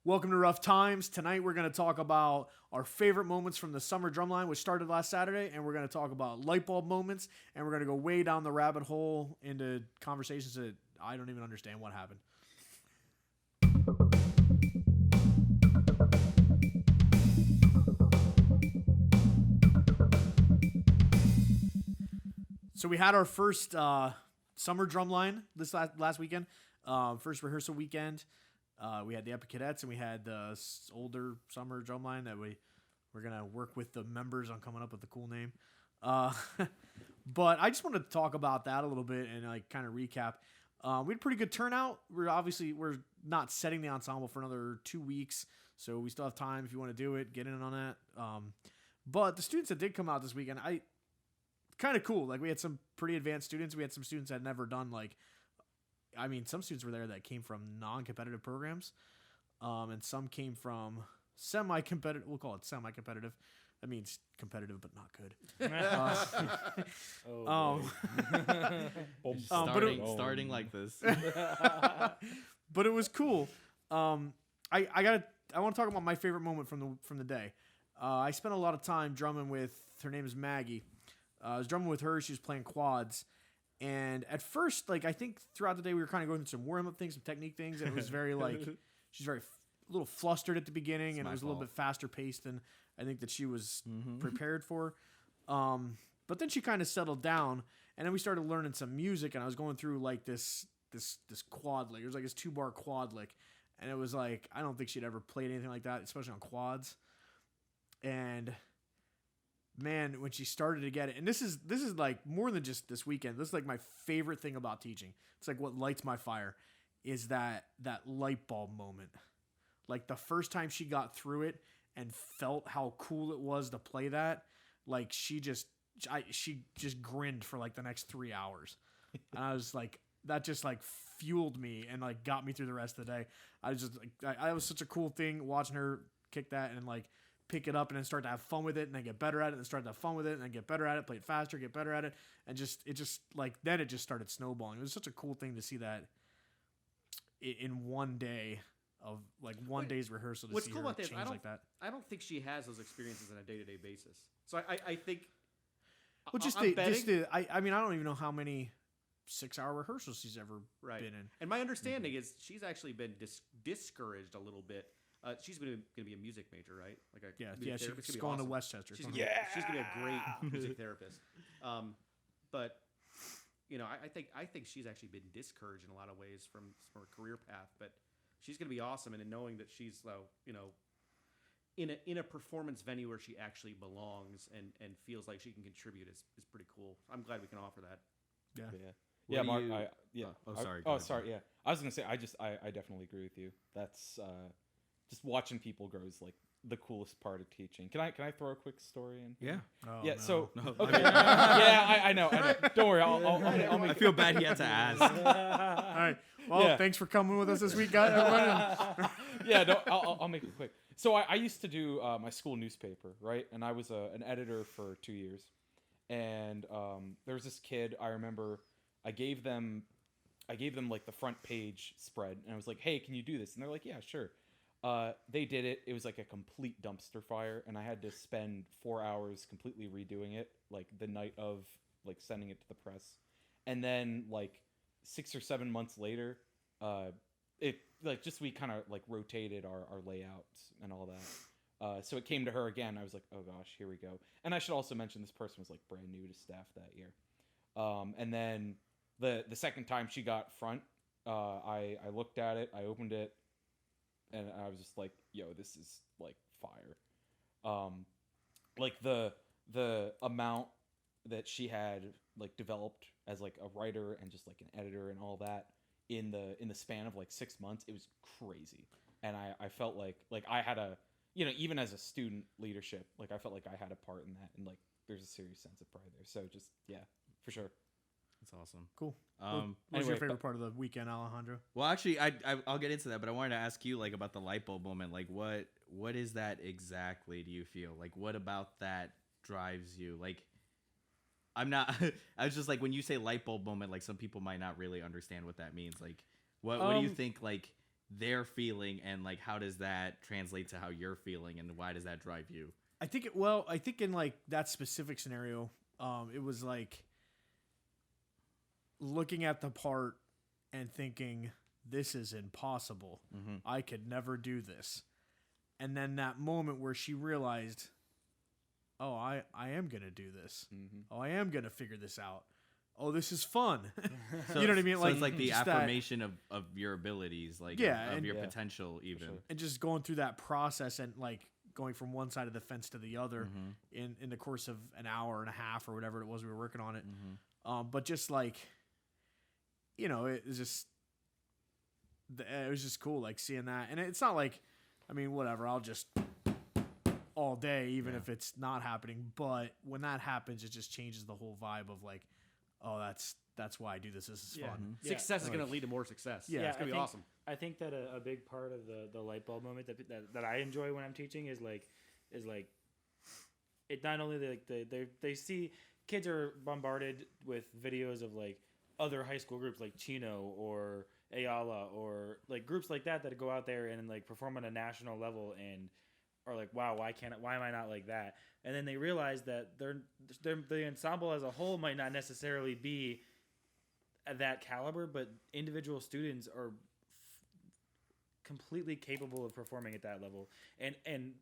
Welcome to Ruff Times. Tonight we're going to talk about our favorite moments from the Summer Drumline, which started last Saturday, and we're going to talk about light bulb moments, and we're going to go way down the rabbit hole into conversations that I don't even understand what happened. So we had our first Summer Drumline this last weekend, first rehearsal weekend. We had the Epic Cadets and we had the older Summer Drumline that we're going to work with the members on coming up with a cool name. But I just wanted to talk about that a little bit and like kind of recap. We had a pretty good turnout. We're not setting the ensemble for another 2 weeks, so we still have time if you want to do it, get in on that. But the students that did come out this weekend, kind of cool. Like we had some pretty advanced students. We had some students that had never done some students were there that came from non-competitive programs, and some came from semi-competitive. We'll call it semi-competitive. That means competitive but not good. Starting like this. But it was cool. I want to talk about my favorite moment from the day. I spent a lot of time drumming with. Her name is Maggie. I was drumming with her. She was playing quads. And at first, I think throughout the day, we were kind of going through some warm-up things, some technique things, and it was very, she's very a little flustered at the beginning, and it was a little bit faster paced than I think that she was prepared for. But then she kind of settled down, and then we started learning some music, and I was going through, this quad lick. It was this 2-bar quad lick, and it was I don't think she'd ever played anything like that, especially on quads. And man, when she started to get it, and this is more than just this weekend. This is my favorite thing about teaching. It's what lights my fire is that light bulb moment. The first time she got through it and felt how cool it was to play that, she just grinned for the next 3 hours. And I was that just fueled me and got me through the rest of the day. I was just I was such a cool thing watching her kick that and pick it up and then start to have fun with it and then get better at it and start to have fun with it and then get better at it, play it faster, get better at it. And then it just started snowballing. It was such a cool thing to see that in one day of one day's rehearsal to what's see cool her about this, change like that. I don't think she has those experiences on a day-to-day basis. So I think Well, I don't even know how many 6-hour rehearsals she's ever been in. And my understanding is she's actually been discouraged a little bit. She's going to be a music major, right? She's going to Westchester. She's going to be a great music therapist. But I think she's actually been discouraged in a lot of ways from her career path. But she's going to be awesome, and in knowing that she's in a performance venue where she actually belongs and feels like she can contribute is pretty cool. I'm glad we can offer that. Yeah, Mark. Sorry. Yeah, I was gonna say I definitely agree with you. That's just watching people grow is the coolest part of teaching. Can I throw a quick story in? Yeah. Oh, yeah. no. So okay. Yeah, I know. Don't worry. I'll make. I feel bad he had to ask. All right. Well, thanks for coming with us this week, guys. Yeah. No, I'll make it quick. So I used to do my school newspaper, right? And I was an editor for 2 years. And there was this kid I remember. I gave them the front page spread, and I was like, "Hey, can you do this?" And they're like, "Yeah, sure." They did it. It was a complete dumpster fire, and I had to spend 4 hours completely redoing it, the night of sending it to the press. And then 6 or 7 months later, it we kind of rotated our layouts and all that. So it came to her again. I was like, oh gosh, here we go. And I should also mention this person was brand new to staff that year. And then the second time she got front, I looked at it, I opened it, and I was just like, yo, this is fire. The amount that she had developed as a writer and just an editor and all that in the span of 6 months, it was crazy. And I felt like I had a, even as a student leadership, I felt like I had a part in that, and there's a serious sense of pride there. So just, yeah, for sure. That's awesome. Cool. What's your favorite part of the weekend, Alejandro? Well, actually, I'll get into that, but I wanted to ask you about the light bulb moment. What is that exactly? Do you feel what about that drives you? I'm not. I was just when you say light bulb moment, some people might not really understand what that means. What do you think they're feeling, and like how does that translate to how you're feeling, and why does that drive you? I think in like that specific scenario, it was like looking at the part and thinking, this is impossible. I could never do this. And then that moment where she realized, oh, I am going to do this. Oh, I am going to figure this out. Oh, this is fun. So, you know what I mean? So it's like the just affirmation of your abilities, like of your potential even. Sure. and just going through that process and like going from one side of the fence to the other in the course of an hour and a half or whatever it was we were working on it. But just like, you know, it was just cool, like seeing that. And it's not like, I mean, whatever, I'll just all day, even if it's not happening. But when that happens, it just changes the whole vibe of like, oh, that's why I do this. This is fun. Yeah. Success is going to lead to more success. Yeah, It's going to be awesome. I think that a big part of the light bulb moment that I enjoy when I'm teaching is like it not only like they see kids are bombarded with videos of like other high school groups like Chino or Ayala or like groups like that go out there and like perform on a national level and are like, wow, why am I not like that? And then they realize that the ensemble as a whole might not necessarily be at that caliber, but individual students are completely capable of performing at that level. And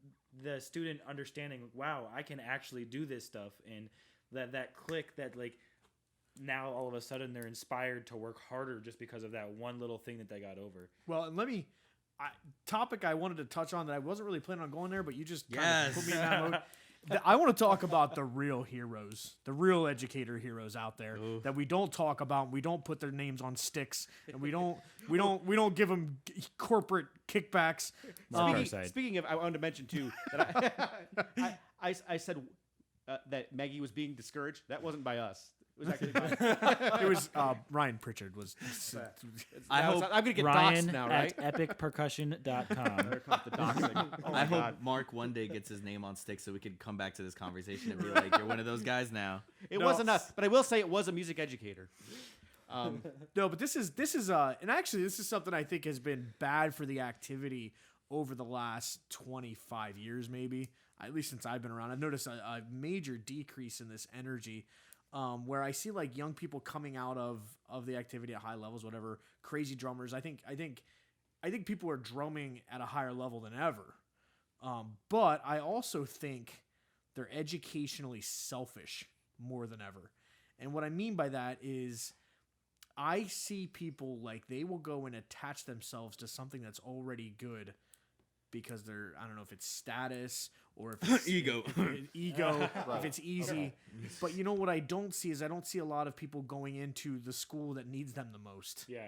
the student understanding, wow, I can actually do this stuff, and that click that like now all of a sudden they're inspired to work harder just because of that one little thing that they got over. Well, and topic I wanted to touch on that I wasn't really planning on going there, but you just kind of put me in that mode. I want to talk about the real heroes, the real educator heroes out there that we don't talk about. We don't put their names on sticks, and we don't give them corporate kickbacks. Speaking of, I wanted to mention too that I said that Maggie was being discouraged. That wasn't by us. It was actually by It was Ryan Pritchard was. I'm gonna get Ryan doxxed now, right? at epicpercussion.com. There comes the doxing. Oh my I God. hope Mark one day gets his name on sticks so we could come back to this conversation and be like, you're one of those guys now. It wasn't us, but I will say it was a music educator. No, but this is and actually this is something I think has been bad for the activity over the last 25 years, maybe at least since I've been around. I've noticed a major decrease in this energy. Where I see like young people coming out of the activity at high levels, whatever, crazy drummers. I think people are drumming at a higher level than ever. But I also think they're educationally selfish more than ever. And what I mean by that is I see people like they will go and attach themselves to something that's already good because they're, I don't know if it's status or if it's Ego. if it's easy. But you know what I don't see is I don't see a lot of people going into the school that needs them the most. Yeah.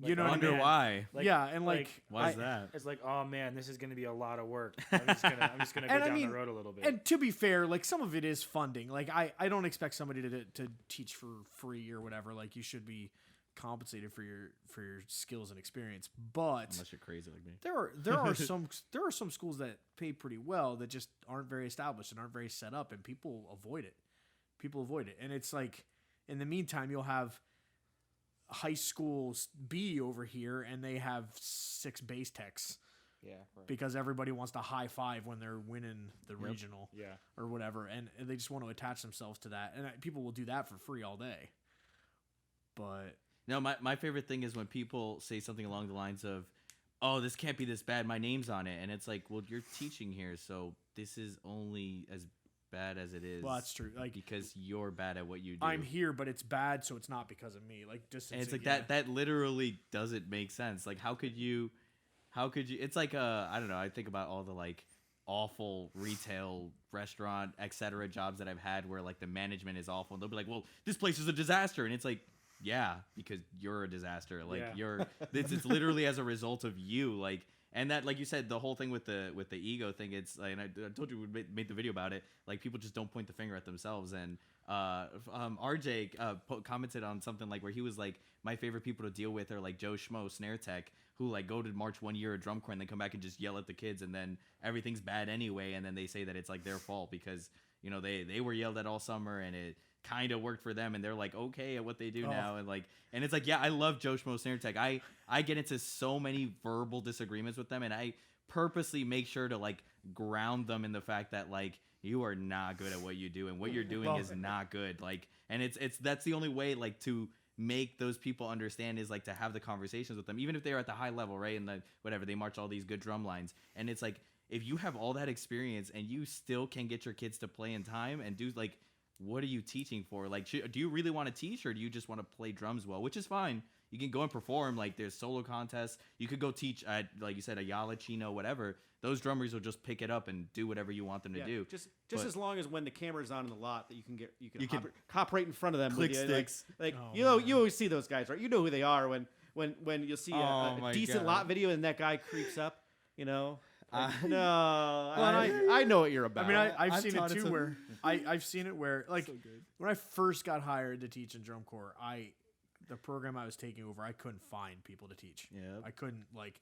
You know what I Wonder mean? why. Yeah, and like Why is that? It's like, oh man, this is going to be a lot of work. I'm just gonna go And I down mean- the road a little bit. And to be fair, like some of it is funding. Like I don't expect somebody to teach for free or whatever. Like you should be compensated for your skills and experience. But Unless you're crazy like me. there are some schools that pay pretty well that just aren't very established and aren't very set up, and people avoid it. And it's like in the meantime you'll have high schools B over here and they have 6 bass techs Yeah. Right. because everybody wants to high five when they're winning the regional yeah. or whatever, and they just want to attach themselves to that, and people will do that for free all day. But No, my favorite thing is when people say something along the lines of, oh, this can't be this bad, my name's on it. And it's like, well, you're teaching here, so this is only as bad as it is. well, that's true. Like because you're bad at what you do. I'm here, but it's bad, so it's not because of me. Like just And it's like that literally doesn't make sense. Like how could you it's like I don't know, I think about all the like awful retail, restaurant, etc. jobs that I've had where like the management is awful and they'll be like, well, this place is a disaster, and it's like, yeah, because you're a disaster. Like it's literally as a result of you. Like, and that, like you said, the whole thing with the ego thing. It's like, and I told you we made the video about it. Like people just don't point the finger at themselves. And RJ commented on something like where he was like, my favorite people to deal with are like Joe Schmo, snare tech, who like go to March 1 year at drum corps and then come back and just yell at the kids, and then everything's bad anyway, and then they say that it's like their fault because you know they were yelled at all summer and kind of worked for them, and they're like okay at what they do now, and it's like, yeah, I love Joe Schmo Snare Tech. I get into so many verbal disagreements with them, and I purposely make sure to like ground them in the fact that like you are not good at what you do, and what you're doing is not good. Like, and it's that's the only way like to make those people understand is like to have the conversations with them, even if they're at the high level, right? And the whatever, they march all these good drum lines, and it's like if you have all that experience and you still can get your kids to play in time and do like, what are you teaching for? Like, do you really want to teach, or do you just want to play drums well? Which is fine. You can go and perform. Like, there's solo contests. You could go teach at, like you said, Ayala, Chino, whatever. Those drummers will just pick it up and do whatever you want them to do. Just But- as long as when the camera's on in the lot that you can hop right in front of them. Click with you, sticks. Like Oh, you know, man. you always see those guys, right? You know who they are when you see Oh, a my decent God. lot video and that guy creeps up. You know. I- No, and I know what you're about. I mean, I've I've seen it taught it too to- where I've seen it where like So good. when I first got hired to teach in drum corps, the program I was taking over, I couldn't find people to teach. Yep. I couldn't like,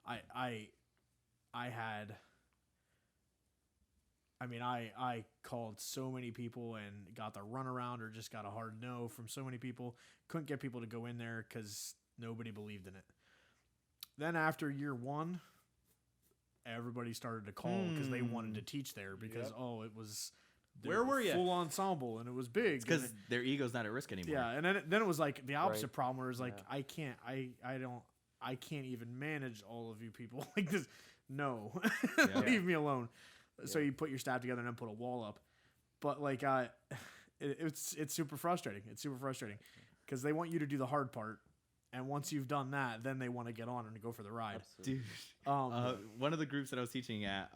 I had. I mean, I called so many people and got the runaround or just got a hard no from so many people. Couldn't get people to go in there because nobody believed in it. Then after year one, everybody started to call because they wanted to teach there because it was Where were ya? full ensemble and it was big. It's because and their ego's not at risk anymore. yeah, and then it was like the opposite Right. problem where it was like Yeah. I can't even manage all of you people like this. No, Yeah. leave me alone. So you put your staff together and then put a wall up, but like it's super frustrating. It's super frustrating because they want you to do the hard part, and once you've done that, then they want to get on and go for the ride. Absolutely. Dude, one of the groups that I was teaching at,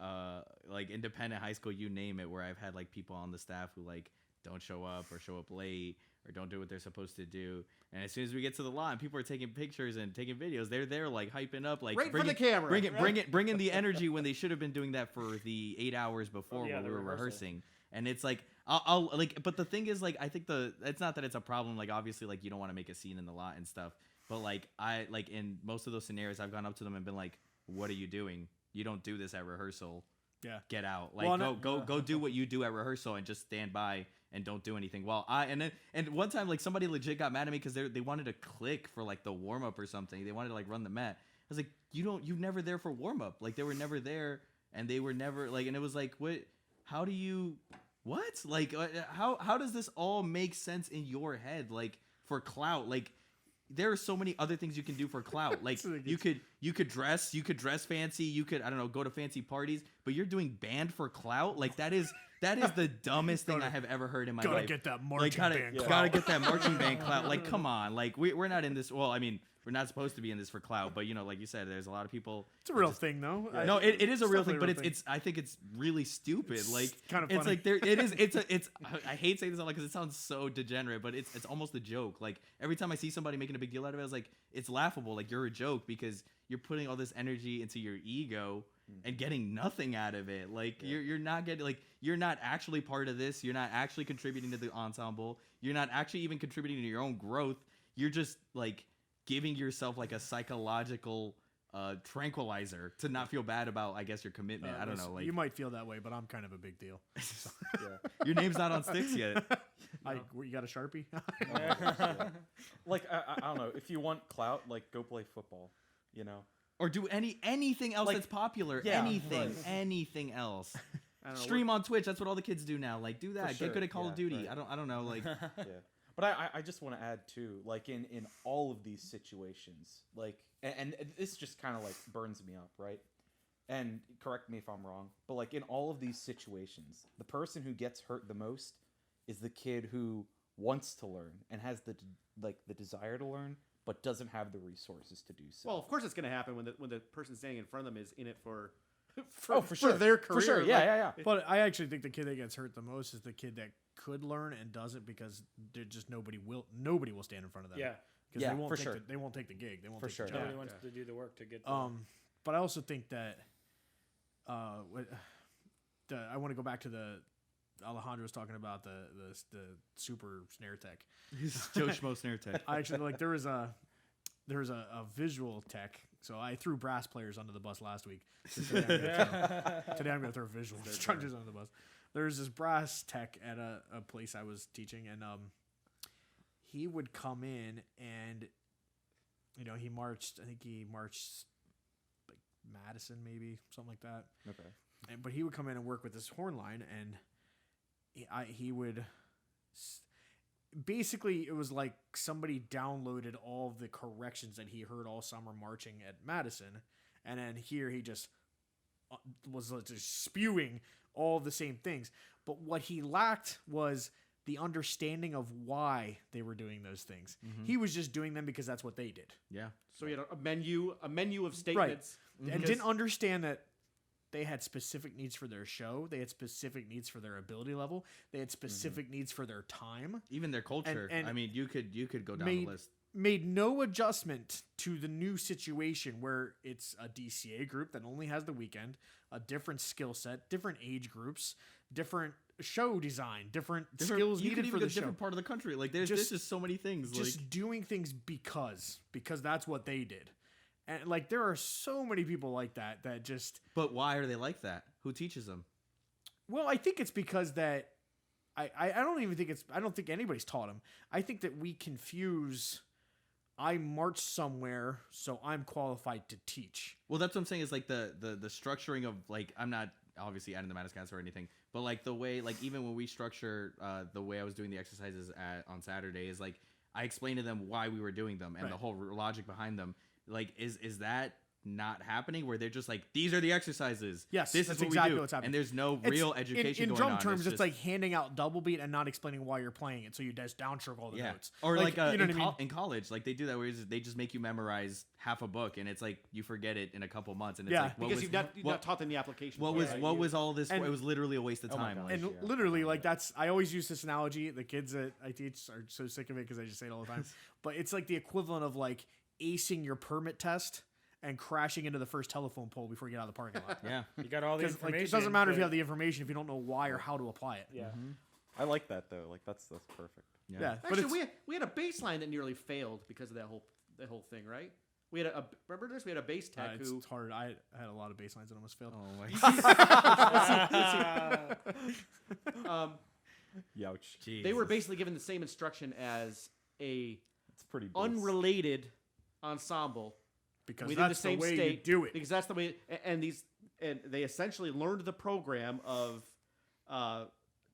like independent high school, you name it, where I've had like people on the staff who like don't show up or show up late or don't do what they're supposed to do. And as soon as we get to the lot and people are taking pictures and taking videos, they're there like hyping up, like Right for the camera. bring in the energy when they should have been doing that for the 8 hours before when the we were rehearsal. rehearsing. And it's like I'll like, but the thing is like I think it's not that it's a problem. Like obviously like you don't want to make a scene in the lot and stuff. But like I like in most of those scenarios, I've gone up to them and been like, "What are you doing? You don't do this at rehearsal. Yeah. Get out. Like Well, go do what you do at rehearsal and just stand by and don't do anything." Well, and one time like somebody legit got mad at me because they wanted to click for like the warm up or something. They wanted to like run the mat. I was like, you're never there for warm up. Like they were never there and they were never like, and it was like, what? How do you? What? Like how does this all make sense in your head? Like for clout, like. There are so many other things you can do for clout. Like you could dress fancy. You could, I don't know, go to fancy parties. But you're doing band for clout. Like that is the dumbest thing I have ever heard in my Gotta life. get that marching band clout. Gotta get that marching band clout. Like come on. Like we're not in this. Well, I mean, we're not supposed to be in this for clout. But you know, like you said, there's a lot of people. It's a real thing though. No, it is a real thing, definitely but a real it's I think it's really stupid. It's like kind of it's funny. like there it is. It's I hate saying this out loud because it sounds so degenerate, but it's almost a joke. Like every time I see somebody making a big deal out of it, I was like, it's laughable. Like you're a joke because you're putting all this energy into your ego and getting nothing out of it. Like you're not getting like you're not actually part of this. You're not actually contributing to the ensemble. You're not actually even contributing to your own growth. You're just like giving yourself like a psychological tranquilizer to not feel bad about, I guess, your commitment. I don't know. Like you might feel that way, but I'm kind of a big deal. your name's not on sticks yet. You got a Sharpie? Like I don't know. If you want clout, like go play football. You know. Or do anything else Like, that's popular. yeah, Anything else. I don't know, Stream on Twitch. That's what all the kids do now. Like do that. sure, Get good at Call of yeah, Duty. right. I don't know. Like Yeah. But I just want to add too, like in all of these situations, like and this just kind of like burns me up, right? And correct me if I'm wrong, but like in all of these situations, the person who gets hurt the most is the kid who wants to learn and has the desire to learn, but doesn't have the resources to do so. Well, of course it's going to happen when the person standing in front of them is in it for for sure, their career. for sure, yeah, Like, yeah. But I actually think the kid that gets hurt the most is the kid that could learn and doesn't because they're just nobody will stand in front of them. Yeah. Because Yeah, they won't for take sure. they won't take the gig. They won't For take sure. the job. Nobody wants to do the work to get there. But I also think that I want to go back to the Alejandro was talking about the super snare tech. Joe Schmo Snare Tech. I actually like there was a visual tech. So I threw brass players under the bus last week. So today I'm gonna throw visual instructors under the bus. there's this brass tech at a place I was teaching, and he would come in and, he marched. I think he marched like Madison, maybe something like that. Okay. But he would come in and work with this horn line, and he would. Basically, it was like somebody downloaded all of the corrections that he heard all summer marching at Madison, and then here he just was just spewing all of the same things. But what he lacked was the understanding of why they were doing those things. Mhm. He was just doing them because that's what they did. Yeah. So he had a menu of statements. And didn't understand that they had specific needs for their show. They had specific needs for their ability level. They had specific needs for their time. Even their culture. And I mean, you could go down made- the list. Made no adjustment to the new situation where it's a DCA group that only has the weekend, a different skill set, different age groups, different show design, different skills You could needed even for go the show. different part of the country. Like there's just so many things. Just Like doing things because that's what they did. And like there are so many people like that just but why are they like that? Who teaches them? well, I think it's because that I don't even think I don't think anybody's taught them. I think that we confuse I marched somewhere, so I'm qualified to teach. Well, that's what I'm saying is like the structuring of like I'm not obviously adding the Madiscans or anything, but like the way like even when we structure the way I was doing the exercises on Saturday is like I explained to them why we were doing them and the whole logic behind them. Like is that not happening where they're just like these are the exercises? Yes, this that's is what exactly we do, what's happening. and there's no It's- real education in going drum on. terms. It's just, like handing out double beat and not explaining why you're playing it, so you just downstroke all the notes. Or like, you know what I mean? in college, like they do that where they just make you memorize half a book, and it's like you forget it in a couple months, and it's Yeah. like what Because was, you've not taught them the application. what for was it. what was all this? And- for? It was literally a waste of Oh my time. gosh. Like, And Yeah. literally, like I always use this analogy. The kids that I teach are so sick of it because I just say it all the time. But it's like the equivalent of like acing your permit test and crashing into the first telephone pole before you get out of the parking lot. yeah. You got all the Because information. like, it doesn't matter if you but- have the information if you don't know why or how to apply it. Yeah. I like that though. Like that's perfect. Yeah, but Actually, it's, we had a bass line that nearly failed because of that whole thing, right? We had remember this? We had a bass tech who it's hard. I had a lot of bass lines that almost failed. Oh my. Youch. they were basically given the same instruction as a It's pretty base. unrelated ensemble. Because We did the that's same way state you do it. because that's the way. And they essentially learned the program of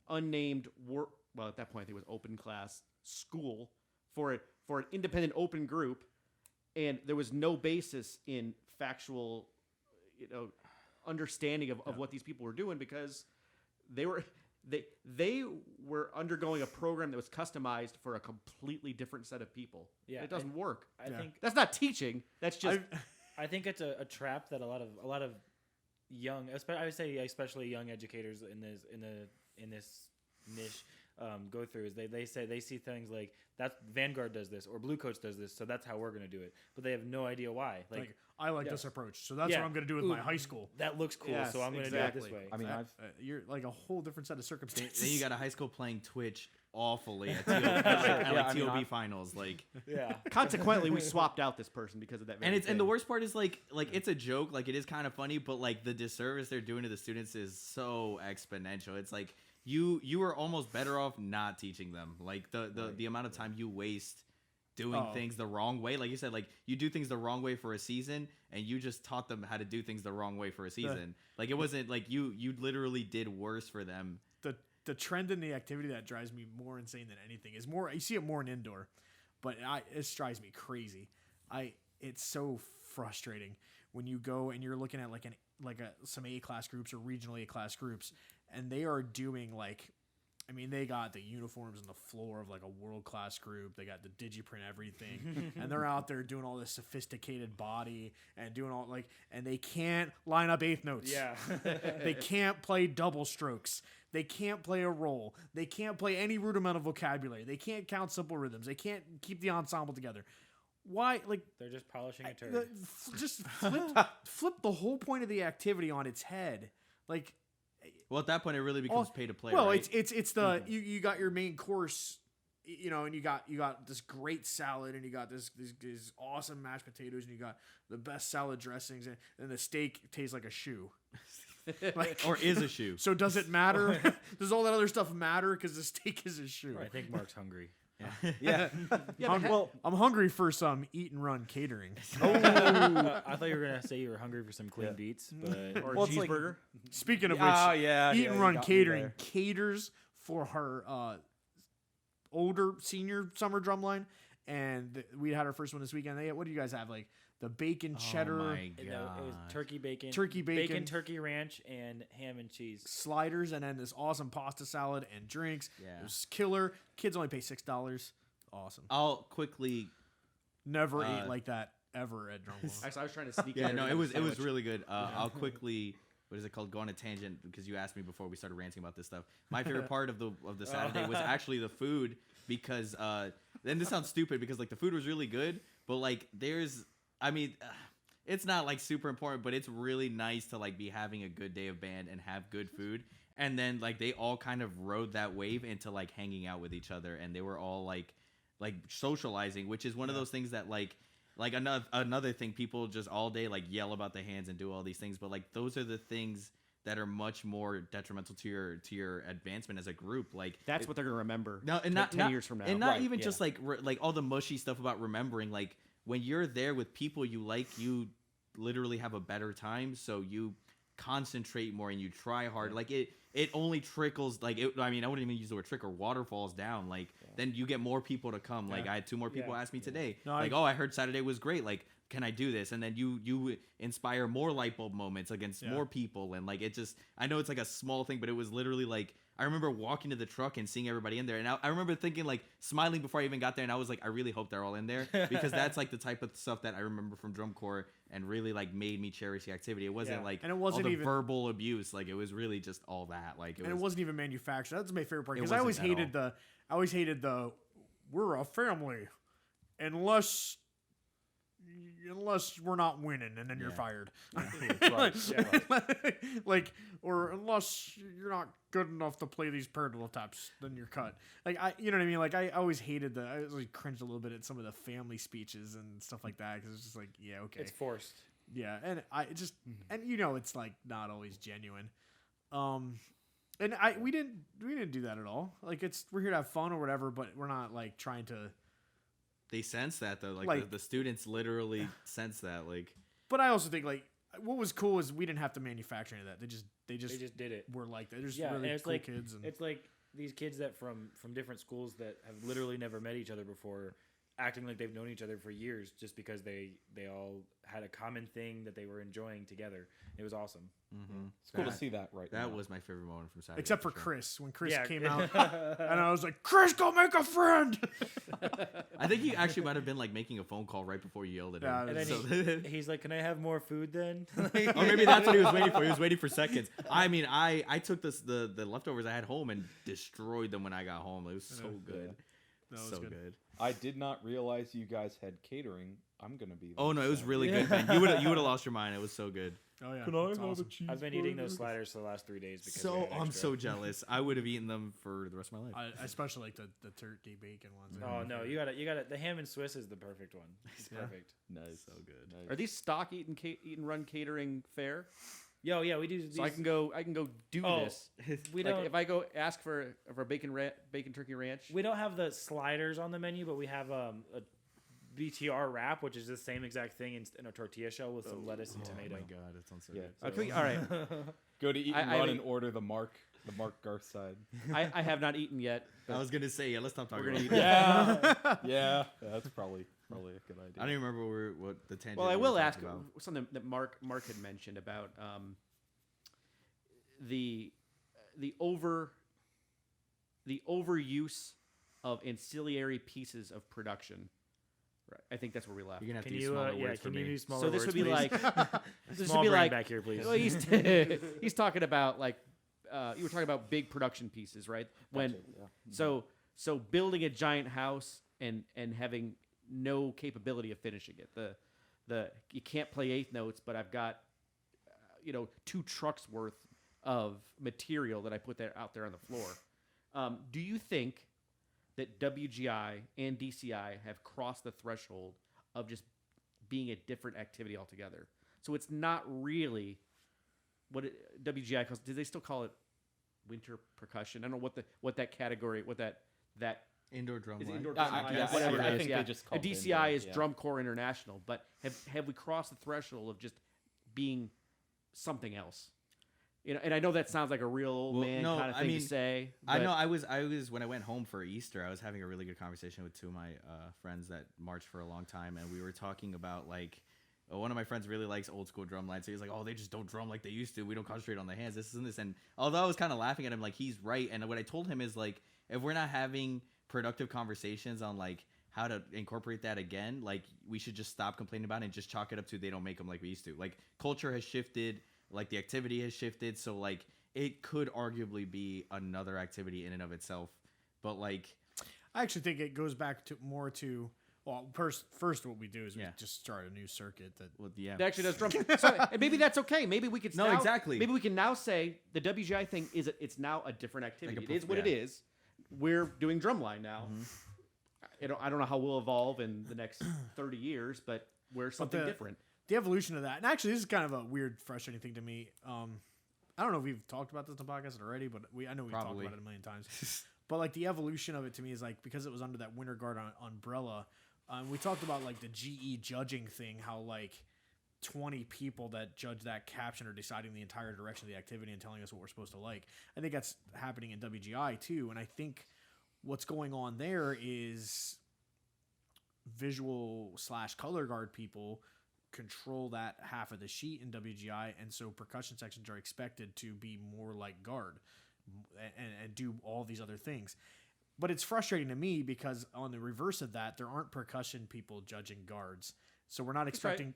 unnamed work. Well, at that point, I think it was open class school for an independent open group, and there was no basis in factual, understanding of what these people were doing because they were undergoing a program that was customized for a completely different set of people. Yeah, it doesn't work. I think That's not teaching. That's just I think it's a trap that a lot of young, I would say especially young educators in this niche go through is they see things like that Vanguard does this or Blue Coats does this, so that's how we're gonna do it, but they have no idea why. Like I like this yes. approach, so that's Yeah. what I'm going to do with Ooh, my high school. that looks cool, Yes, so I'm gonna exactly. do it this way. I mean, I've You're like a whole different set of circumstances. Then you got a high school playing Twitch awfully at TOB, I mean, TOB I'm- finals, like. Yeah. consequently we swapped out this person because of that. And very it's and the thing. worst part is like it's a joke, like it is kind of funny, but like the disservice they're doing to the students is so exponential. It's like you are almost better off not teaching them. Like the amount of time you waste doing things the wrong way. Like you said, like you do things the wrong way for a season, and you just taught them how to do things the wrong way for a season. Like it wasn't like you literally did worse for them. The trend in the activity that drives me more insane than anything is more. You see it more in indoor, but it drives me crazy. It's so frustrating when you go and you're looking at some A class groups or regional A class groups, and they are doing they got the uniforms on the floor of like a world class group. They got the digiprint everything, and they're out there doing all this sophisticated body and doing all and they can't line up eighth notes. Yeah. They can't play double strokes. They can't play a roll. They can't play any rudimental vocabulary. They can't count simple rhythms. They can't keep the ensemble together. Why? They're just polishing a turd. Just flip the whole point of the activity on its head. Like, Well, at that point, it really becomes pay to play. well, right? it's the you got your main course, and you got this great salad, and you got these awesome mashed potatoes, and you got the best salad dressings, and the steak tastes like a shoe. Like, Or is a shoe. so does it matter? Does all that other stuff matter? Because the steak is a shoe. I think Mark's hungry. Yeah. I'm hungry for some eat and run catering. I thought you were gonna say you were hungry for some clean beats, but Or Well, a it's like- cheeseburger. Speaking of which, yeah. Eat yeah, and you Run got me Catering there. caters for her older senior summer drumline, and we had our first one this weekend. What do you guys have? Like the bacon cheddar Oh my it was god. turkey bacon, Turkey bacon. turkey ranch, and ham and cheese. sliders, and then this awesome pasta salad and drinks. Yeah. It was killer. Kids only pay $6. Awesome. I'll quickly. Never ate like that ever at Drumline. Actually, I was trying to sneak. Yeah, in no, there it with was a sandwich. really good. I'll quickly. What is it called? Go on a tangent because you asked me before we started ranting about this stuff. My favorite part of the Saturday was actually the food because then this sounds stupid because like the food was really good, but like it's not like super important, but it's really nice to like be having a good day of band and have good food. And then like they all kind of rode that wave into like hanging out with each other, and they were all like socializing, which is one of those things that like another thing people just all day like yell about the hands and do all these things, but like those are the things that are much more detrimental to your advancement as a group. Like That's what they're gonna remember. no, and 10 years from now. and not Right, even yeah. just like like all the mushy stuff about remembering. Like when you're there with people you like, you literally have a better time, so you concentrate more and you try hard. Like it only trickles. Like I wouldn't even use the word trickle. Water falls down. Like then you get more people to come. Like I had 2 more people ask me today. No, like I heard Saturday was great. Like can I do this? And then you inspire more light bulb moments against more people. And like it just, I know it's like a small thing, but it was literally like, I remember walking to the truck and seeing everybody in there. And I remember thinking like smiling before I even got there. And I was like, I really hope they're all in there because that's like the type of stuff that I remember from drum corps and really like made me cherish the activity. It wasn't like And it wasn't all the even- verbal abuse. Like it was really just all that. Like And it wasn't even manufactured. That's my favorite part It because I always wasn't at hated the we're a family unless we're not winning, and then you're fired. Like, or unless you're not good enough to play these parallel taps, then you're cut. Like you know what I mean? Like I always hated I was like cringed a little bit at some of the family speeches and stuff like that because it's just like, yeah, okay, It's forced. yeah, and I just and it's like not always genuine. And we didn't do that at all. Like we're here to have fun or whatever, but we're not like trying to. They sense that though. Like- The students literally sense that. Like But I also think like what was cool is we didn't have to manufacture any of that. They just did it. were like that. They're just Yeah, really and it's cool like kids. And it's like these kids that from different schools that have literally never met each other before, acting like they've known each other for years just because they all had a common thing that they were enjoying together. It was awesome. It's cool to see that right that now. was my favorite moment from Saturday. except for sure. Chris, when Chris Yeah. came out, and I was like, "Chris, go make a friend." I think he actually might have been like making a phone call right before you yelled at him. Yeah, And then So- he's like, "Can I have more food then?" or maybe that's what he was waiting for. He was waiting for seconds. I mean, I took the leftovers I had home and destroyed them when I got home. It was so good. That was So good. good. I did not realize you guys had catering. I'm gonna be. Oh no, it was sad. really good, man. You would have lost your mind. It was so good. Oh yeah, Can I it's have awesome. a cheeseburger? I've been eating those sliders for the last 3 days because we So had I'm extra. so jealous. I would have eaten them for the rest of my life. I especially like the turkey bacon ones. Oh no, you gotta. The ham and Swiss is the perfect one. It's perfect. Nice. So good. Nice. Are these stock eat and run catering fair? Yo, yeah, we do. These, So I can go do Oh, this. We Like, don't. if I go ask for bacon turkey ranch. We don't have the sliders on the menu, but we have a BTR wrap, which is the same exact thing in a tortilla shell with some lettuce and tomato. Oh my god, it sounds so Yeah. good. All right. Go to Eat and I Run mean- and order the Mark Garth side. I have not eaten yet. I was gonna say, yeah, let's stop talking We're about gonna it. Yeah, yeah, that's probably a good idea. I don't even remember what the tangent. Well, I we will were ask talking about. something that Mark had mentioned about the overuse of ancillary pieces of production. Right. I think that's where we left. You're gonna have Can to use you? smaller Yeah, words for can you me. use smaller So this words, would be please? like this Small would be brain like back here, please. well, he's talking about like you were talking about big production pieces, right? When Gotcha, so building a giant house and having no capability of finishing it. The you can't play eighth notes, but I've got 2 trucks worth of material that I put out there on the floor. Do you think that WGI and DCI have crossed the threshold of just being a different activity altogether? So it's not really WGI calls. Did they still call it winter percussion? I don't know what that category, that Indoor drum is line. indoor I- drum line, yeah, whatever I it is, think they just And called it DCI indoor, is yeah. Drum Corps International, but have we crossed the threshold of just being something else? And I know that sounds like a real old man kind of thing to say. I but- know. I was when I went home for Easter, I was having a really good conversation with two of my friends that marched for a long time, and we were talking about like. One of my friends really likes old school drumline, so he's like, "Oh, they just don't drum like they used to. We don't concentrate on the hands. This and this." And although I was kind of laughing at him, like he's right. And what I told him is like, if we're not having productive conversations on like how to incorporate that again, like we should just stop complaining about it and just chalk it up to they don't make them like we used to. Like culture has shifted, like the activity has shifted, so like it could arguably be another activity in and of itself. But like, I actually think it goes back to more to. Well, first, what we do is we Yeah. just start a new circuit that. well, yeah, That actually does drum. So and maybe that's okay. Maybe we could No, now, exactly. Maybe we can now say the WGI thing it's now a different activity. Like a It is what it yeah. is. We're doing drumline now. I don't know how we'll evolve in the next 30 years, but we're something different. The evolution of that, and actually, this is kind of a weird, frustrating thing to me. I don't know if we've talked about this on the podcast already, but I know we've Probably. talked about it a million times. But like the evolution of it to me is like because it was under that Winter Guard umbrella. We talked about like the GE judging thing, how like 20 people that judge that caption are deciding the entire direction of the activity and telling us what we're supposed to like. I think that's happening in WGI too, and I think what's going on there is visual / color guard people control that half of the sheet in WGI, and so percussion sections are expected to be more like guard and do all these other things. But it's frustrating to me because on the reverse of that, there aren't percussion people judging guards. So we're not expecting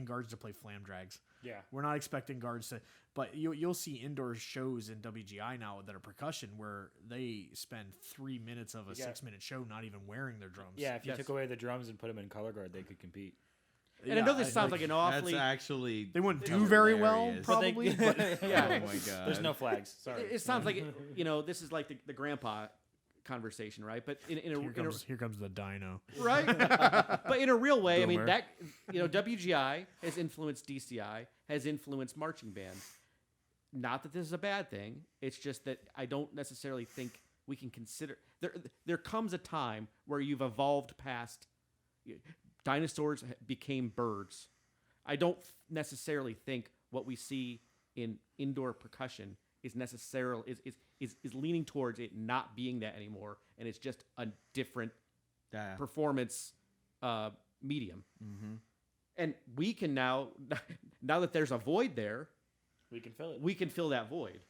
guards to play flam drags. Yeah. We're not expecting guards to, but you'll see indoor shows in WGI now that are percussion where they spend 3 minutes of a Yeah. 6-minute show not even wearing their drums. Yeah, if you Yes. took away the drums and put them in color guard, they could compete. And I know this sounds like an that's awfully. actually They wouldn't do hilarious. very well, But they- probably. but Yeah. Oh my god. There's no flags. Sorry. It sounds like this is like the grandpa conversation, right? But in here comes the dyno. right? But in a real way, I mean Boomer. that WGI has influenced DCI, has influenced marching band. Not that this is a bad thing. It's just that I don't necessarily think we can consider there comes a time where you've evolved past dinosaurs became birds. I don't necessarily think what we see in indoor percussion is necessarily is leaning towards it not being that anymore, and it's just a different Yeah. performance medium. And we can now that there's a void there, We can fill it. we can fill that void.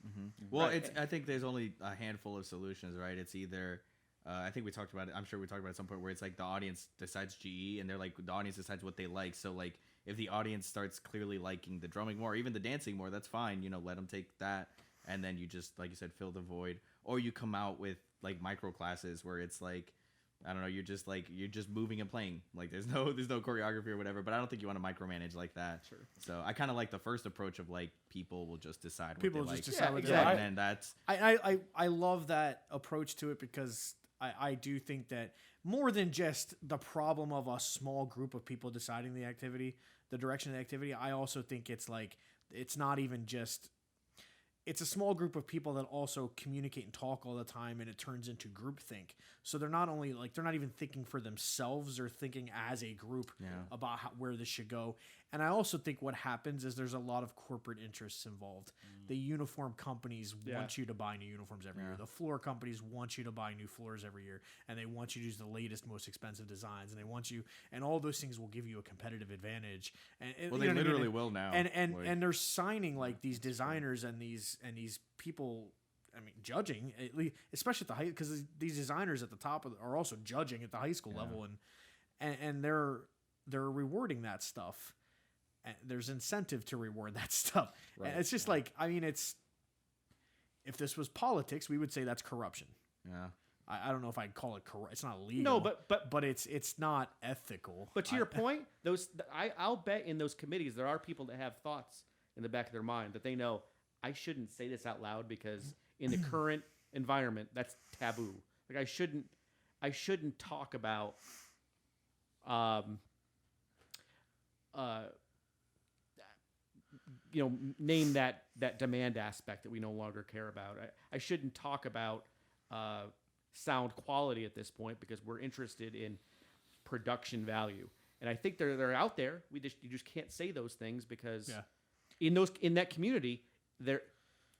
Well, Right. I think there's only a handful of solutions, right? It's either, I think we talked about it. I'm sure we talked about it at some point where it's like the audience decides GE, and they're like the audience decides what they like. So like if the audience starts clearly liking the drumming more, or even the dancing more, that's fine. Let them take that, and then you just like you said, fill the void, or you come out with like micro classes where it's like. I don't know. You're just moving and playing. Like there's no choreography or whatever. But I don't think you want to micromanage like that. Sure. So I kind of like the first approach of like people will just decide what People they will like. just decide what they exactly. like. And then that's I love that approach to it because I do think that more than just the problem of a small group of people deciding the activity, the direction of the activity, I also think it's like it's not even just it's a small group of people that also communicate and talk all the time, and it turns into groupthink. So they're not only like they're not even thinking for themselves or thinking as a group about where this should go. And I also think what happens is there's a lot of corporate interests involved. The uniform companies want you to buy new uniforms every year. The floor companies want you to buy new floors every year, and they want you to use the latest, most expensive designs, and they want you, and all those things will give you a competitive advantage. And well, you they know what I mean? literally will now. And they're signing like these designers and these people. I mean, judging, especially at the high, because these designers at the top are also judging at the high school level, and they're rewarding that stuff. And there's incentive to reward that stuff. Right. And it's just like, I mean, if this was politics, we would say that's corruption. yeah. I don't know if I'd call it corrupt. It's not legal. No, but it's not ethical. But to your point, I'll bet in those committees there are people that have thoughts in the back of their mind that they know I shouldn't say this out loud because in the current environment that's taboo. Like I shouldn't talk about name that demand aspect that we no longer care about. I shouldn't talk about sound quality at this point because we're interested in production value, and I think they're out there. You just can't say those things because in that community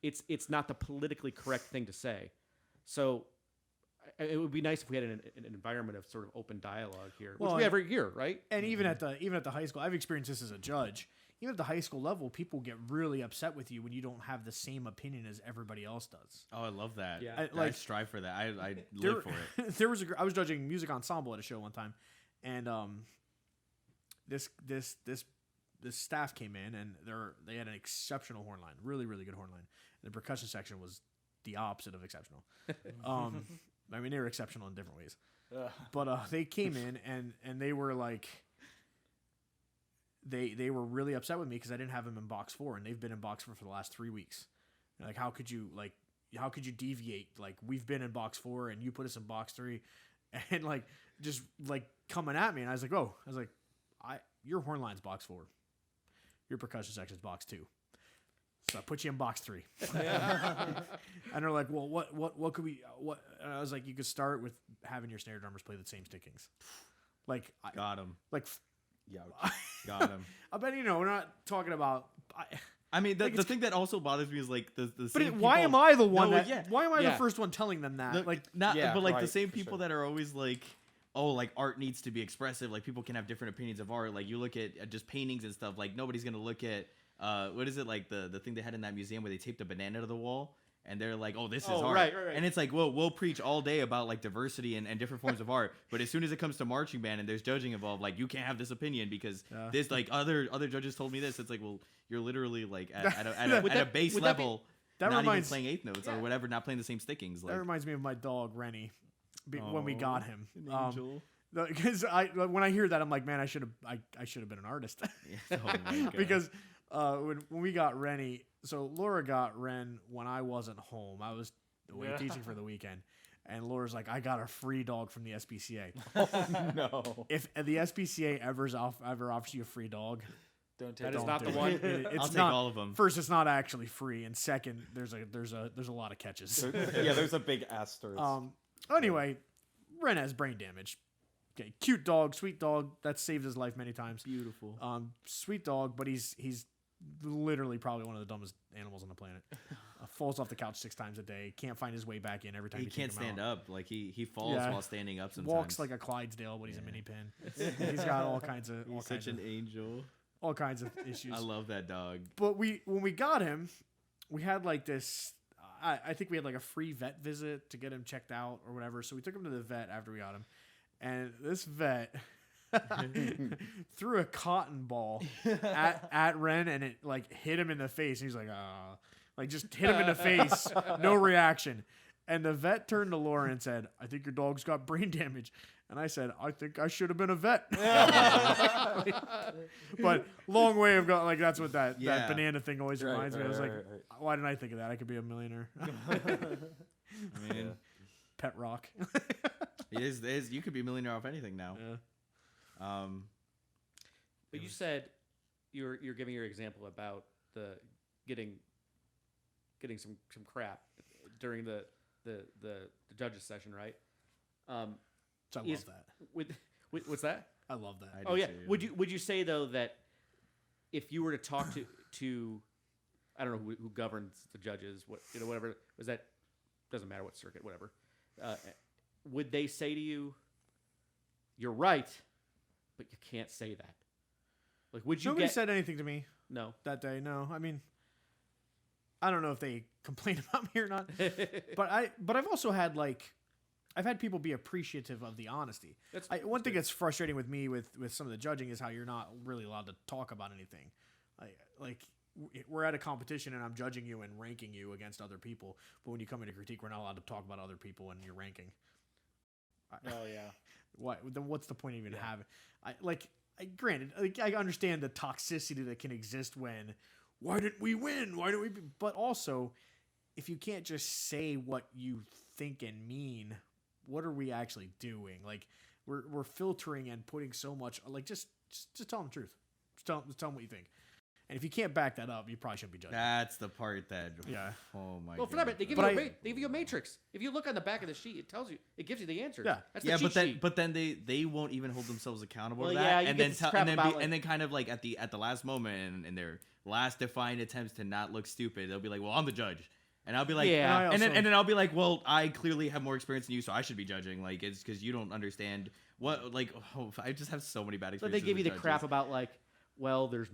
it's not the politically correct thing to say. So it would be nice if we had an environment of sort of open dialogue here, which we have every year, right? And even at the high school, I've experienced this as a judge. Even at the high school level, people get really upset with you when you don't have the same opinion as everybody else does. Oh, I love that. Yeah. I strive for that. I live for it. I was judging music ensemble at a show one time, and this staff came in and they had an exceptional horn line, really really good horn line. The percussion section was the opposite of exceptional. I mean, they were exceptional in different ways, but they came in and they were like. They were really upset with me because I didn't have them in box 4, and they've been in box 4 for the last 3 weeks. And like, how could you deviate? Like, we've been in box 4 and you put us in box 3, and like just like coming at me. And I was like, your horn line's box 4, your percussion section's box 2. So I put you in box 3. And they're like, well, what could we? What? And I was like, you could start with having your snare drummers play the same stickings. Like, Got him. Like. Yeah. Got him. I bet we're not talking about. I mean, the thing that also bothers me is like the But same why people- am I the one No, that? yeah. Why am I Yeah. the first one telling them that? But like right, the same for people sure. that are always like, oh, like art needs to be expressive. Like people can have different opinions of art. Like you look at just paintings and stuff. Like nobody's gonna look at what is it like the thing they had in that museum where they taped a banana to the wall. And they're like, oh, this is art. Right. And it's like, well, we'll preach all day about like diversity and different forms of art. But as soon as it comes to marching band and there's judging involved, like you can't have this opinion because this like other judges told me this. It's like, well, you're literally like at a base would that be- level, That not reminds even playing eighth notes or whatever, not playing the same stickings. Like, that reminds me of my dog Rennie, when we got him. an angel. Because when I hear that, I'm like, man, I should have been an artist. Oh my God. Because when we got Rennie, so Laura got Ren when I wasn't home. I was away teaching for the weekend. And Laura's like, I got a free dog from the SPCA. No. If the SPCA ever offers you a free dog, Don't take That is don't not do the it. one. It's I'll take not, all of them. First, it's not actually free, and second, there's a lot of catches. Yeah, there's a big asterisk. Anyway, Ren has brain damage. Okay, cute dog, sweet dog. That saved his life many times. Beautiful. Sweet dog, but he's literally probably one of the dumbest animals on the planet. Falls off the couch 6 times a day. Can't find his way back in every time He take can't him stand out. up. Like he falls Yeah. while standing up sometimes. Walks like a Clydesdale, but he's a mini pin. He's got all kinds of He's such an angel. all kinds of issues. I love that dog. But when we got him, we had like this. I think we had like a free vet visit to get him checked out or whatever. So we took him to the vet after we got him, and this vet threw a cotton ball at Ren, and it like hit him in the face. He's like, ah, like just hit him in the face, no reaction. And the vet turned to Laura and said, "I think your dog's got brain damage." And I said, "I think I should have been a vet." But long way of going. Like that's what that banana thing always reminds me. I was like, why didn't I think of that? I could be a millionaire. I mean, Pet rock. it is. You could be a millionaire off anything now. Yeah. But you said you're giving your example about the getting some crap during the judges session, right? So I love that. With what's that? I love that. I Oh do yeah. too. Would you say though that if you were to talk to I don't know who governs the judges, whatever was that, doesn't matter what circuit, whatever. Would they say to you, "You're right, but you can't say that"? Like, would you Nobody get said anything to me no? that day. No, I mean, I don't know if they complained about me or not. But I've also had I've had people be appreciative of the honesty. One thing that's frustrating with me with some of the judging is how you're not really allowed to talk about anything. Like we're at a competition and I'm judging you and ranking you against other people, but when you come into critique, we're not allowed to talk about other people and your ranking. Oh yeah. What then? What's the point of even having? Granted, I understand the toxicity that can exist when, why didn't we win? Why didn't we? But also, if you can't just say what you think and mean, what are we actually doing? Like we're filtering and putting so much. Like just tell them the truth. Just tell them what you think. And if you can't back that up, you probably shouldn't be judging. That's the part that. Yeah. Oh my. Well, for God. that, they give you a matrix. If you look on the back of the sheet, it gives you the answers. Yeah. That's the Yeah, cheat sheet. but then they won't even hold themselves accountable Well, to yeah, that, you and get then this tell, crap and then about, like- and then kind of like at the last moment in their last defiant attempts to not look stupid, they'll be like, "Well, I'm the judge," and I'll be like, Yeah. And I and then I'll be like, "Well, I clearly have more experience than you, so I should be judging." Like it's because you don't understand what like. Oh, I just have so many bad So experiences. they give you with the crap judges. about like, well, there's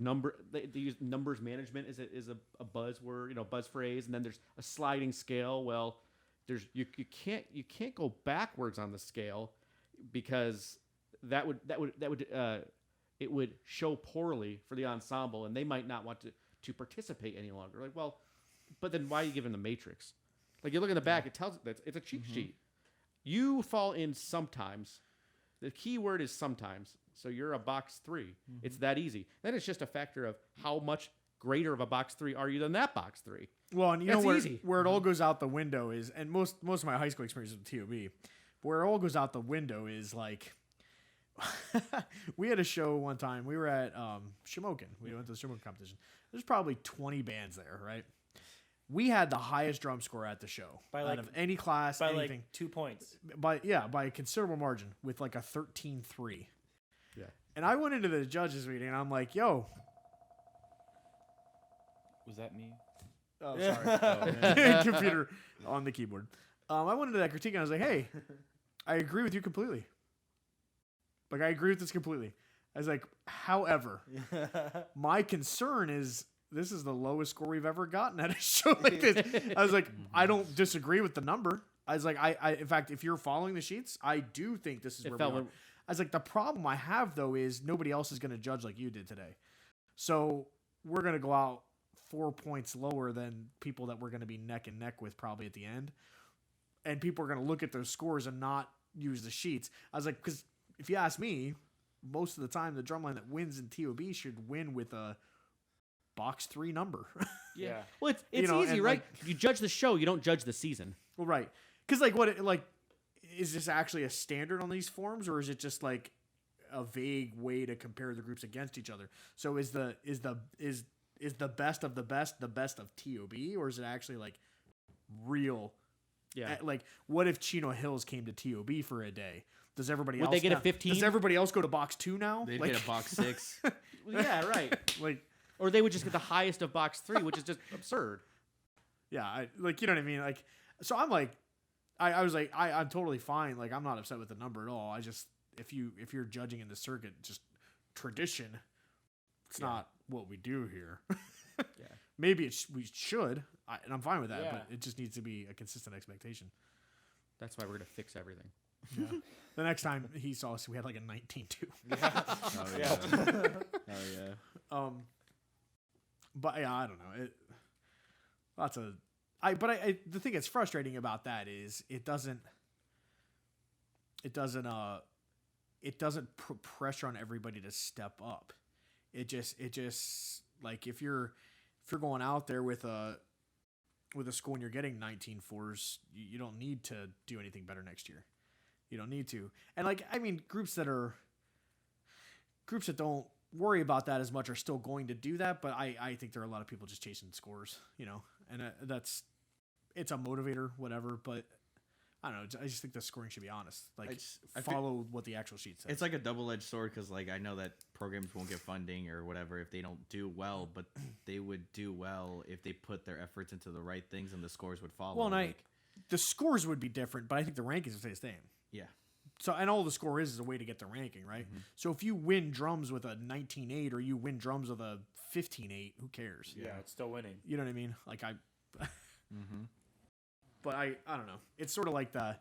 they use numbers management is a buzzword, buzz phrase, and then there's a sliding scale. Well, there's you can't go backwards on the scale because that would it would show poorly for the ensemble, and they might not want to participate any longer. Like, well, but then why are you giving the matrix? Like you look in the back, it tells that it's a cheat sheet. You fall in sometimes. The key word is sometimes. So you're a box 3. It's that easy. Then it's just a factor of how much greater of a box 3 are you than that box 3. Well, and you know That's easy. where it all goes out the window is, and most of my high school experience with TOB, where it all goes out the window is like, we had a show one time. We were at Shamokin. We went to the Shamokin competition. There's probably 20 bands there, right? We had the highest drum score at the show out of any class, by anything. like 2 points. By a considerable margin with like a 13-3. Yeah. And I went into the judges meeting and I'm like, yo. Was that me? Oh, sorry. Computer on the keyboard. I went into that critique and I was like, hey, I agree with you completely. Like, I agree with this completely. I was like, however, my concern is this is the lowest score we've ever gotten at a show like this. I was like, I don't disagree with the number. I was like, I in fact, if you're following the sheets, I do think this is where we are. I was like, the problem I have, though, is nobody else is going to judge like you did today. So we're going to go out 4 points lower than people that we're going to be neck and neck with probably at the end. And people are going to look at those scores and not use the sheets. I was like, because if you ask me, most of the time the drumline that wins in TOB should win with a box 3 number. Yeah. Well, it's You know, easy, and, right? like- You judge the show, you don't judge the season. Well, right. Because, is this actually a standard on these forms, or is it just like a vague way to compare the groups against each other? So is the best of the best of TOB, or is it actually like real? Yeah. Like, what if Chino Hills came to TOB for a day? Does everybody Would else they get a now- 15? Does everybody else go to box 2 now? They'd like, get a box 6. Yeah, right. like, Or they would just get the highest of box 3, which is just absurd. yeah, you know what I mean? Like, so I'm like, I was like, I'm totally fine. Like, I'm not upset with the number at all. I just, if you're judging in the circuit, just tradition, it's not what we do here. Yeah. Maybe we should, and I'm fine with that, Yeah. but it just needs to be a consistent expectation. That's why we're going to fix everything. Yeah. The next time he saw us, we had like a 19-2. Oh yeah. Oh yeah. But yeah, I don't know. The thing that's frustrating about that is it doesn't put pressure on everybody to step up. It just like if you're going out there with a school and you're getting 19 fours, you don't need to do anything better next year. You don't need to. And like, I mean, groups that don't worry about that as much are still going to do that, but I think there are a lot of people just chasing scores, and it's a motivator, whatever, but I don't know. I just think the scoring should be honest. Like, I follow what the actual sheet says. It's like a double-edged sword because, like, I know that programs won't get funding or whatever if they don't do well, but they would do well if they put their efforts into the right things and the scores would follow. Well, and like, the scores would be different, but I think the rankings would stay the same. yeah. So, and all the score is a way to get the ranking, right? So if you win drums with a 19-8 or you win drums with a 15-8, who cares? Yeah, it's still winning. You know what I mean? Like but I don't know. It's sort of like the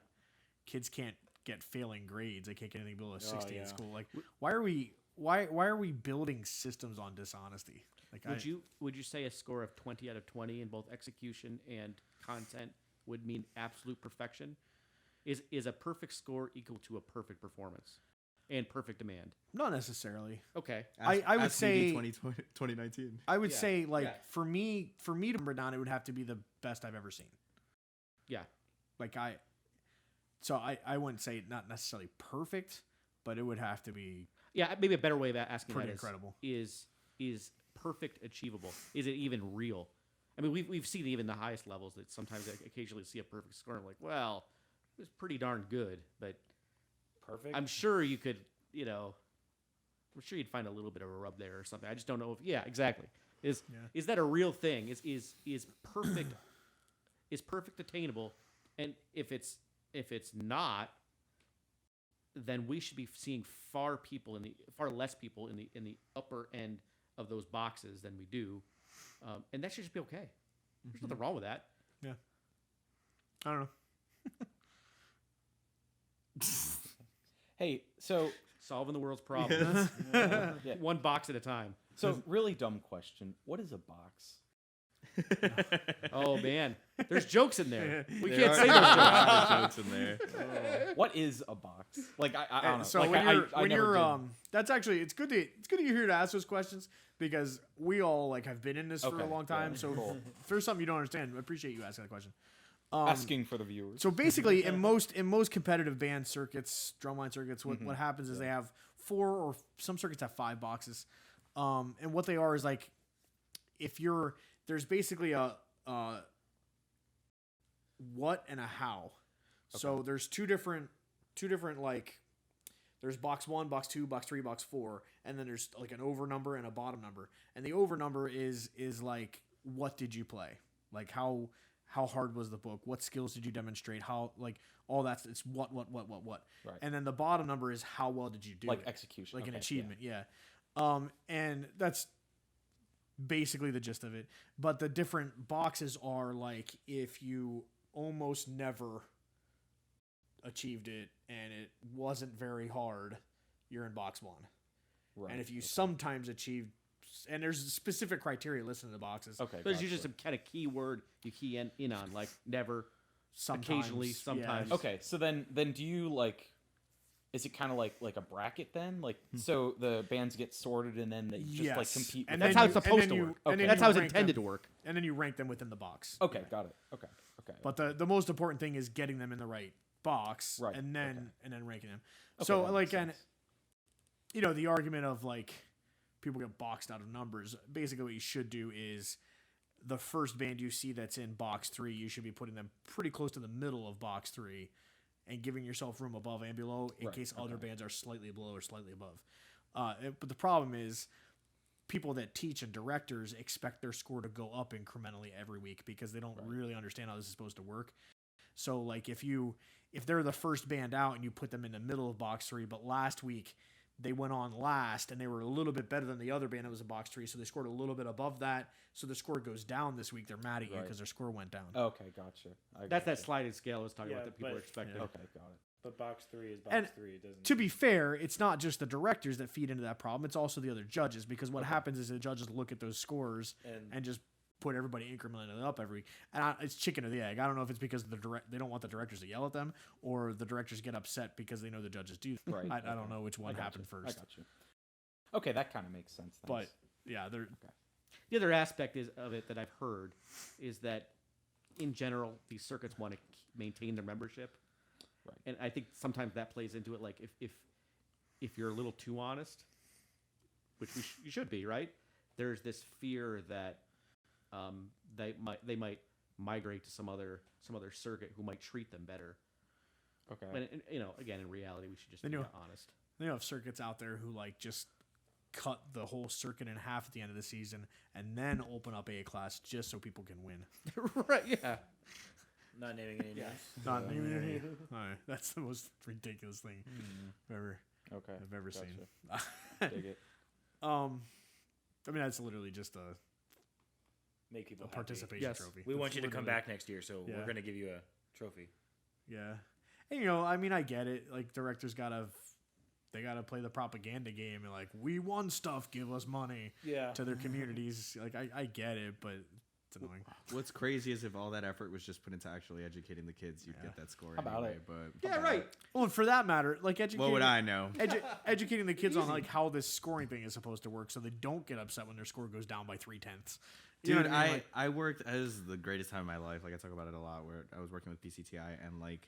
kids can't get failing grades. They can't get anything below a 60 in yeah. school. Like, why are we building systems on dishonesty? Like, Would you say a score of 20 out of 20 in both execution and content would mean absolute perfection? Is a perfect score equal to a perfect performance and perfect demand? not necessarily. Okay. I would ask say 2019. I would say like Yeah. for me to number down, it would have to be the best I've ever seen. Yeah. Like I wouldn't say not necessarily perfect, but it would have to be Yeah, maybe a better way of asking pretty that incredible. is perfect achievable? Is it even real? I mean, we've seen even the highest levels that sometimes I occasionally see a perfect score. I'm like, well, it was pretty darn good, but Perfect. I'm sure you could, I'm sure you'd find a little bit of a rub there or something. I just don't know if, yeah, exactly. Is that a real thing? Is perfect is perfect attainable? And if it's not, then we should be seeing far less people in the upper end of those boxes than we do, and that should just be okay. There's nothing wrong with that. Yeah. I don't know. Hey, so Solving the world's problems, yeah. one box at a time. So really dumb question. What is a box? Oh man, there's jokes in there. We There can't are- say those jokes. jokes in there. What is a box? Like I don't know. So Like, when never you're did. that's actually it's good you're here to ask those questions because we all like have been in this for a Okay, long time. yeah, So cool. if there's something you don't understand, I appreciate you asking that question. Asking for the viewers. So basically, in most competitive band circuits, drumline circuits, what happens is they have 4 or some circuits have 5 boxes, and what they are is like there's basically a what and a how. So there's two different like there's box 1, box 2, box 3, box 4, and then there's like an over number and a bottom number. And the over number is like what did you play? Like how hard was the book? What skills did you demonstrate? How like all that's it's what. Right. And then the bottom number is how well did you do Like it? execution. Like an Okay, achievement, yeah. And that's basically the gist of it. But the different boxes are like if you almost never achieved it and it wasn't very hard, you're in box 1. Right. And if you sometimes achieved, and there's specific criteria listed in the boxes. Okay. There's gotcha. usually some kind of keyword you key in on, like never, Sometimes, occasionally, sometimes. yeah. Okay, so then do you like? Is it kind of like a bracket then? Like so the bands get sorted and then they just like Yes. compete. And with That's then how you- it's and supposed then to you- work. and Okay. then That's you how it's rank intended them- to work. And then you rank them within the box. Okay, got it. Okay. But the most important thing is getting them in the right box, Right, and then ranking them. Okay, So that like, makes and sense. the argument of like people get boxed out of numbers. Basically, what you should do is the first band you see that's in box 3, you should be putting them pretty close to the middle of box 3, and giving yourself room above and below in Right, case other okay. bands are slightly below or slightly above. But the problem is, people that teach and directors expect their score to go up incrementally every week because they don't really understand how this is supposed to work. So like if they're the first band out and you put them in the middle of box 3, but last week they went on last and they were a little bit better than the other band that was in box 3, so they scored a little bit above that, so the score goes down this week, they're mad at you Right. because their score went down. Okay, gotcha. That's that gotcha. sliding scale I was talking Yeah, about that people but- are expecting. Okay, got it. But box 3 is box And 3. It doesn't. To be fair, it's not just the directors that feed into that problem, it's also the other judges, because what happens is the judges look at those scores and just put everybody incrementally up every week. And it's chicken or the egg. I don't know if it's because they don't want the directors to yell at them, or the directors get upset because they know the judges do. Right. I don't know which one I happened gotcha. first. I got you. Okay, that kind of makes sense. But Thanks. yeah, they're The other aspect of it that I've heard is that, in general, these circuits want to maintain their membership, Right. and I think sometimes that plays into it. Like if you're a little too honest, which you should be, right? There's this fear that they might migrate to some other circuit who might treat them better. Okay. When again, in reality, we should just They be do. honest. they have circuits out there who like just cut the whole circuit in half at the end of the season and then open up A class just so people can win. Right? Yeah. Not naming any names. Not Alright, that's the most ridiculous thing Okay. I've ever gotcha. seen. Dig it. I mean, that's literally just a Make people happy. participation Yes. trophy. We That's want you to come literally- back next year, so Yeah. we're gonna give you a trophy. Yeah, and I mean, I get it. Like directors gotta play the propaganda game and like we won stuff, give us money Yeah. to their communities. Like I get it, but it's annoying. What's crazy is if all that effort was just put into actually educating the kids, you'd Yeah. get that score How about anyway. it? But Yeah. Right. Well, and for that matter, like educating. what would I know? Educating the kids on like how this scoring thing is supposed to work, so they don't get upset when their score goes down by 3/10. You know Dude, what I mean? Like, I worked as the greatest time of my life. Like I talk about it a lot. Where I was working with PCTI and like,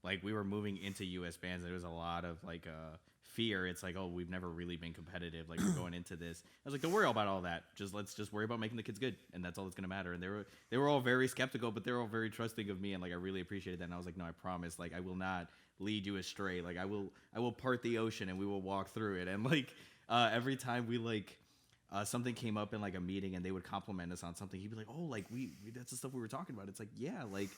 like we were moving into U.S. bands, and there was a lot of like fear. It's like, oh, we've never really been competitive. Like we're going into this. I was like, don't worry about all that. Let's just worry about making the kids good, and that's all that's gonna matter. And they were all very skeptical, but they were all very trusting of me, and like I really appreciated that. And I was like, no, I promise, like I will not lead you astray. Like I will part the ocean, and we will walk through it. And like every time we like. Something came up in like a meeting and they would compliment us on something. He'd be like, "Oh, like we that's the stuff we were talking about." It's like, yeah, like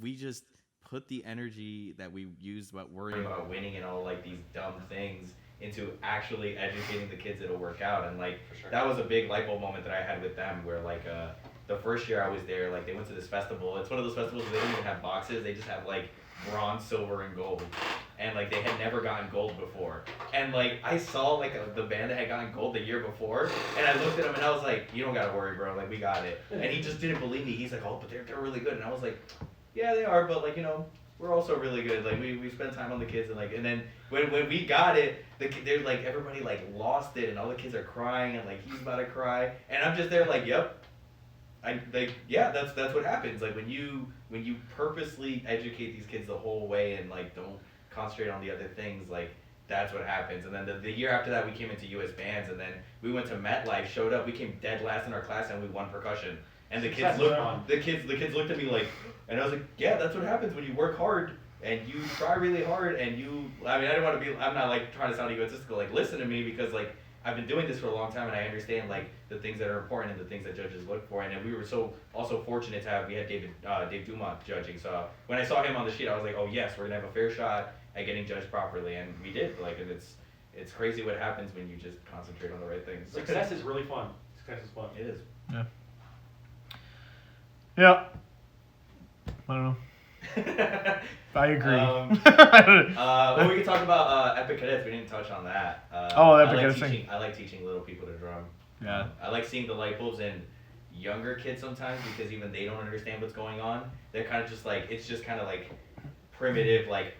we just put the energy that we used about worrying about winning and all like these dumb things into actually educating the kids it'll work out. And like that was a big light bulb moment that I had with them where like the first year I was there, like they went to this festival. It's one of those festivals where they don't even have boxes. They just have like bronze, silver, and gold. And like they had never gotten gold before. And like I saw like the band that had gotten gold the year before, and I looked at him and I was like, you don't gotta worry, bro, like we got it. And he just didn't believe me. He's like, oh, but they're really good. And I was like, yeah, they are, but like, you know, we're also really good. Like we spend time on the kids, and then when we got it, they're like everybody like lost it, and all the kids are crying, and like he's about to cry, and I'm just there like, yep. That's what happens. Like when you purposely educate these kids the whole way and like don't concentrate on the other things, like that's what happens. And then the year after that, we came into U.S. bands, and then we went to MetLife, showed up, we came dead last in our class, and we won percussion. And the kids looked at me like, and I was like, yeah, that's what happens when you work hard and you try really hard and I didn't want to be, I'm not like trying to sound egotistical, like listen to me because like I've been doing this for a long time and I understand like the things that are important and the things that judges look for. And we were so also fortunate to have, we had Dave Dumont judging. So when I saw him on the sheet, I was like, oh yes, we're gonna have a fair shot at getting judged properly, and we did. Like, and it's crazy what happens when you just concentrate on the right things. Success is really fun. Success is fun. It is. Yeah. Yeah. I don't know. I agree. Well, we can talk about Epic Cadets. We didn't touch on that. Epic Cadets. thing. I like teaching little people to drum. Yeah. I like seeing the light bulbs in younger kids sometimes because even they don't understand what's going on. They're kind of just like, it's just kind of like primitive, like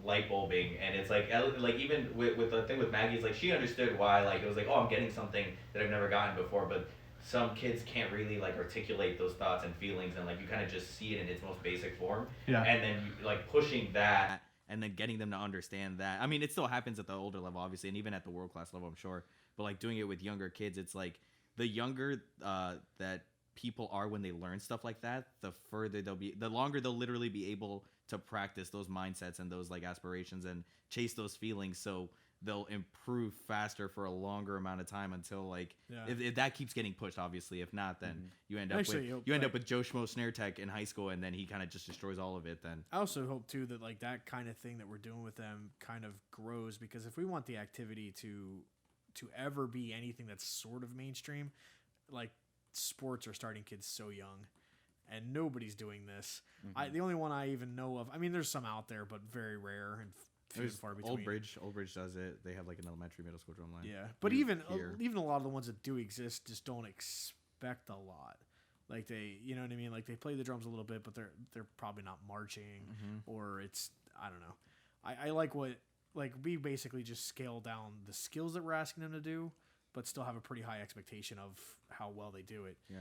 light bulbing, and it's like even with the thing with Maggie, it's like she understood why, like it was like, oh, I'm getting something that I've never gotten before, but some kids can't really like articulate those thoughts and feelings, and like you kind of just see it in its most basic form. Yeah. And then you like pushing that. And then getting them to understand that. I mean, it still happens at the older level, obviously, and even at the world class level, I'm sure. But like doing it with younger kids, it's like the younger that people are when they learn stuff like that, the longer they'll literally be able to practice those mindsets and those like aspirations and chase those feelings. So they'll improve faster for a longer amount of time until like if that keeps getting pushed, obviously. If not, then you end up with Joe Schmo Snare Tech in high school, and then he kind of just destroys all of it. Then I also hope too that like that kind of thing that we're doing with them kind of grows, because if we want the activity to ever be anything that's sort of mainstream, like sports are starting kids so young, and nobody's doing this. The only one I even know of, I mean, there's some out there, but very rare and few and far between. Old Bridge does it. They have like an elementary, middle school drum line. Yeah, but even a lot of the ones that do exist just don't expect a lot. Like they, you know what I mean? Like they play the drums a little bit, but they're probably not marching, or it's, I don't know. I like we basically just scale down the skills that we're asking them to do, but still have a pretty high expectation of how well they do it. Yeah.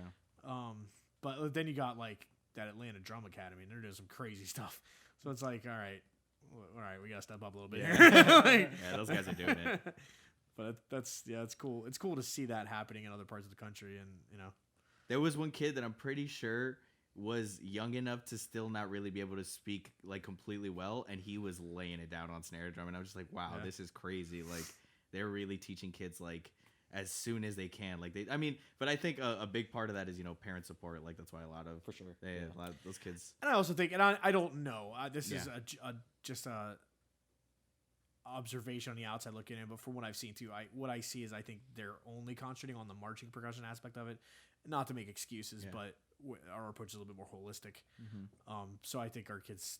But then you got like that Atlanta Drum Academy, and they're doing some crazy stuff. So it's like, all right, we gotta step up a little bit here. Yeah, those guys are doing it. But it's cool. It's cool to see that happening in other parts of the country, and you know. There was one kid that I'm pretty sure was young enough to still not really be able to speak like completely well, and he was laying it down on snare drum, and I was just like, wow, this is crazy. Like they're really teaching kids like as soon as they can. Like but I think a big part of that is, you know, parent support. Like that's why a lot of a lot of those kids. And I also think, and I don't know, this is just a observation on the outside looking in, but from what I've seen too, what I see is I think they're only concentrating on the marching percussion aspect of it, not to make excuses, but our approach is a little bit more holistic. So I think our kids,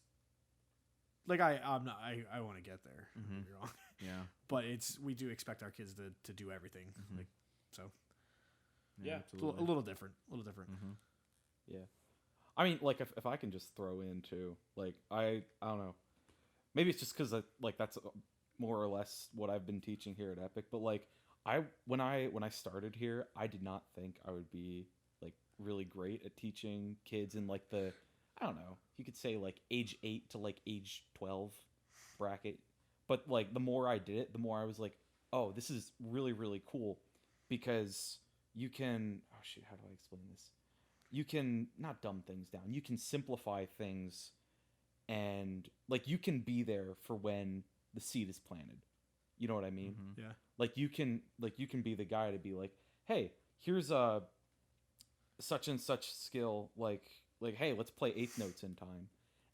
like I want to get there. Don't get me wrong. Yeah, but we do expect our kids to do everything. Like, so yeah, it's a little different. Yeah, I mean, like if I can just throw in too, like I don't know, maybe it's just because like that's more or less what I've been teaching here at Epic. But like when I started here, I did not think I would be like really great at teaching kids in like the I don't know, you could say like age 8 to like age 12 bracket. But like the more I did it, the more I was like, oh, this is really, really cool, because you can, oh shoot, how do I explain this? You can not dumb things down. You can simplify things, and like you can be there for when the seed is planted. You know what I mean? Yeah. Like you can be the guy to be like, hey, here's a such and such skill, like hey, let's play eighth notes in time,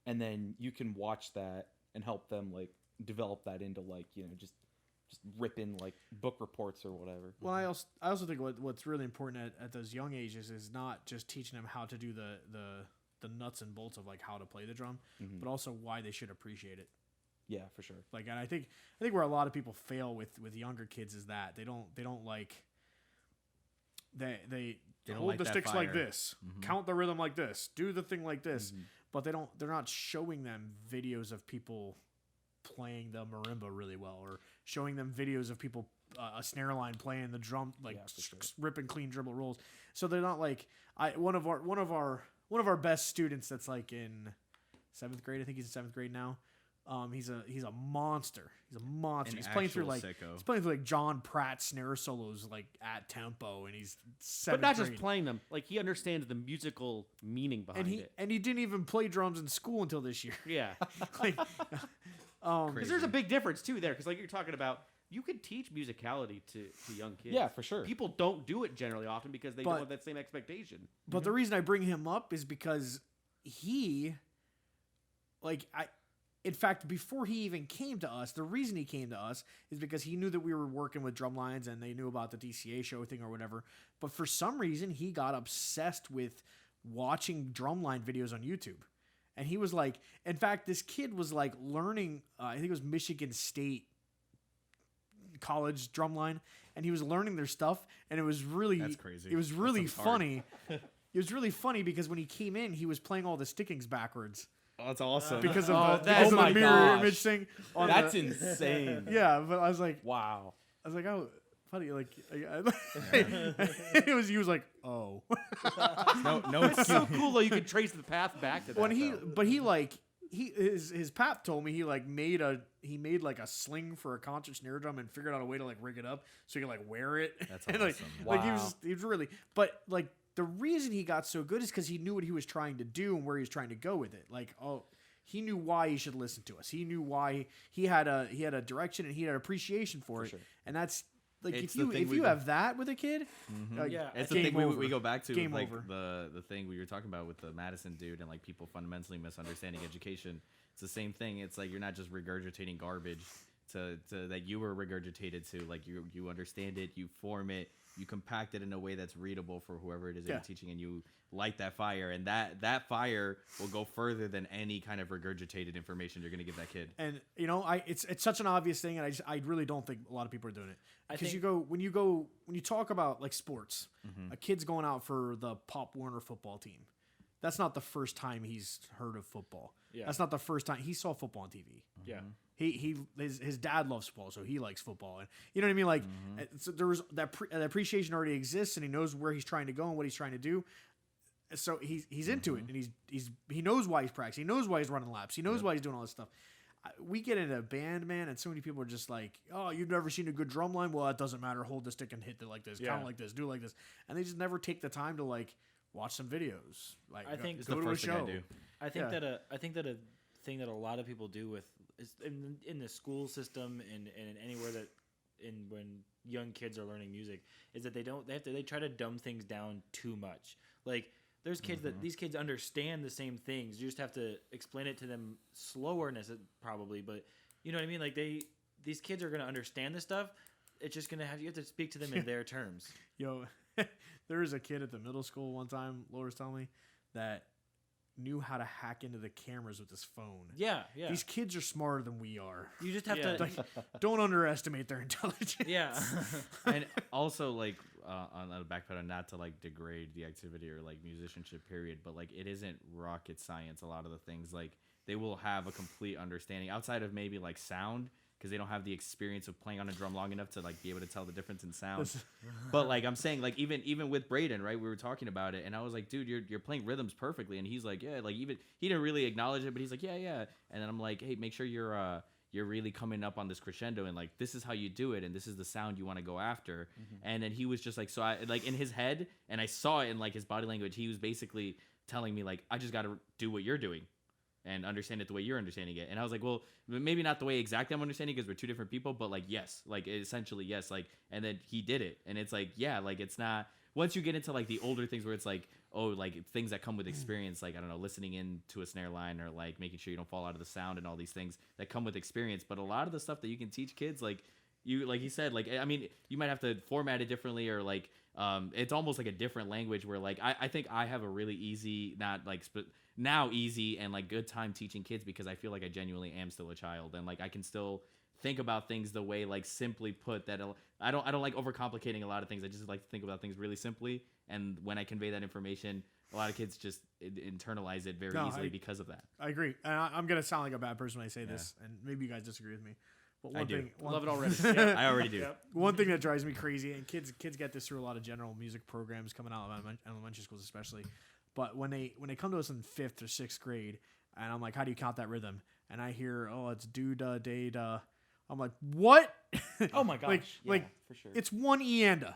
and then you can watch that and help them like develop that into like, you know, just rip in like book reports or whatever. Well, I also think what's really important at those young ages is not just teaching them how to do the nuts and bolts of like how to play the drum, but also why they should appreciate it. Yeah, for sure. Like, and I think where a lot of people fail with younger kids is that they don't like they don't hold like the that sticks like fire. this, count the rhythm like this, do the thing like this, but they're not showing them videos of people playing the marimba really well, or showing them videos of people a snare line playing the drum like ripping clean dribble rolls. So they're not like one of our best students that's like in 7th grade. I think he's in 7th grade now. He's a monster. He's a monster. An He's playing through actual sicko. John Pratt snare solos like at tempo, and he's 7th But not grade. just playing them. Like, he understands the musical meaning behind it. And he didn't even play drums in school until this year. Yeah. Like, Because there's a big difference, too, there. Because, like you're talking about, you could teach musicality to young kids. Yeah, for sure. People don't do it generally often because they But- don't have that same expectation. But the reason I bring him up is because in fact, before he even came to us, the reason he came to us is because he knew that we were working with Drumlines and they knew about the DCA show thing or whatever. But for some reason, he got obsessed with watching Drumline videos on YouTube. And he was like, in fact, this kid was like learning, I think it was Michigan State College Drumline, and he was learning their stuff, and it was really, That's crazy. It was really That sounds hard. funny. It was really funny because when he came in, he was playing all the stickings backwards. Oh, that's awesome. Because of Oh, the, that's- because of oh the my mirror gosh. image thing. On That's the, insane. yeah, but I was like, Wow. oh, funny, like, he was like, oh. no It's so cool, though. You can trace the path back to that. But his pap told me he made like a sling for a concert snare drum and figured out a way to like rig it up so he could like wear it. That's And, awesome. Like Wow. he was really, but like the reason he got so good is because he knew what he was trying to do and where he was trying to go with it. Like, oh, he knew why he should listen to us. He knew why he had a direction and he had an appreciation for it. sure. And that's like It's if the thing if we you go- have that with a kid, like, Yeah, It's the game thing we over. go back to, Game with, like over. the thing we were talking about with the Madison dude and like people fundamentally misunderstanding education. It's the same thing. It's like you're not just regurgitating garbage to that you were regurgitated to. Like you understand it, you form it, you compact it in a way that's readable for whoever it is that Yeah. you're teaching, and you light that fire, and that fire will go further than any kind of regurgitated information you're gonna give that kid. And it's such an obvious thing, and I really don't think a lot of people are doing it. Because think- when you talk about like sports, a kid's going out for the Pop Warner football team. That's not the first time he's heard of football. Yeah. That's not the first time he saw football on TV. Yeah. His dad loves football, so he likes football, and you know what I mean. Like, so there was that appreciation already exists, and he knows where he's trying to go and what he's trying to do. So he's into it, and he knows why he's practicing. He knows why he's running laps. He knows why he's doing all this stuff. We get into a band, man, and so many people are just like, "Oh, you've never seen a good drum line? Well, that doesn't matter. Hold the stick and hit it like this. Yeah. Count like this. Do it like this." And they just never take the time to like watch some videos. Like, I think It's go the to a first thing I show. do. I think Yeah. that a thing that a lot of people do with is in the school system and anywhere that when young kids are learning music is that they try to dumb things down too much. Like, there's kids that these kids understand the same things. You just have to explain it to them slower, probably, but you know what I mean. Like these kids are gonna understand this stuff. It's just gonna you have to speak to them in their terms. Yo, there was a kid at the middle school one time, Laura's telling me, that knew how to hack into the cameras with his phone. Yeah. These kids are smarter than we are. You just have Yeah. to. Like, don't underestimate their intelligence. Yeah. And also, like, on the back pedal, not to like degrade the activity or like musicianship period, but like it isn't rocket science. A lot of the things, like, they will have a complete understanding outside of maybe like sound, because they don't have the experience of playing on a drum long enough to like be able to tell the difference in sound. But like I'm saying, like even with Braden, right? We were talking about it, and I was like, dude, you're playing rhythms perfectly, and he's like, yeah, like even he didn't really acknowledge it, but he's like, yeah, and then I'm like, hey, make sure you're really coming up on this crescendo, and like this is how you do it, and this is the sound you want to go after. And then he was just like, so I like in his head, and I saw it in like his body language, he was basically telling me like, I just got to do what you're doing and understand it the way you're understanding it. And I was like, well, maybe not the way exactly I'm understanding because we're two different people, but like, yes, like essentially, yes. Like, and then he did it. And it's like, yeah, like it's not, once you get into like the older things where it's like, oh, like things that come with experience, like, I don't know, listening in to a snare line or like making sure you don't fall out of the sound and all these things that come with experience. But a lot of the stuff that you can teach kids, like he said, like, I mean, you might have to format it differently or like, it's almost like a different language where like, I think I have a really easy, not like, now easy and like good time teaching kids because I feel like I genuinely am still a child and like I can still think about things the way like simply put that I don't like overcomplicating a lot of things. I just like to think about things really simply, and when I convey that information, a lot of kids just internalize it very easily because of that. I agree, and I'm gonna sound like a bad person when I say this, and maybe you guys disagree with me. But I do. Love it already. I already do. One thing that drives me crazy, and kids get this through a lot of general music programs coming out of elementary schools especially. But when they come to us in 5th or 6th grade, and I'm like, how do you count that rhythm? And I hear, oh, it's do da da da. I'm like, what? Oh my gosh! like for sure. it's one e and a.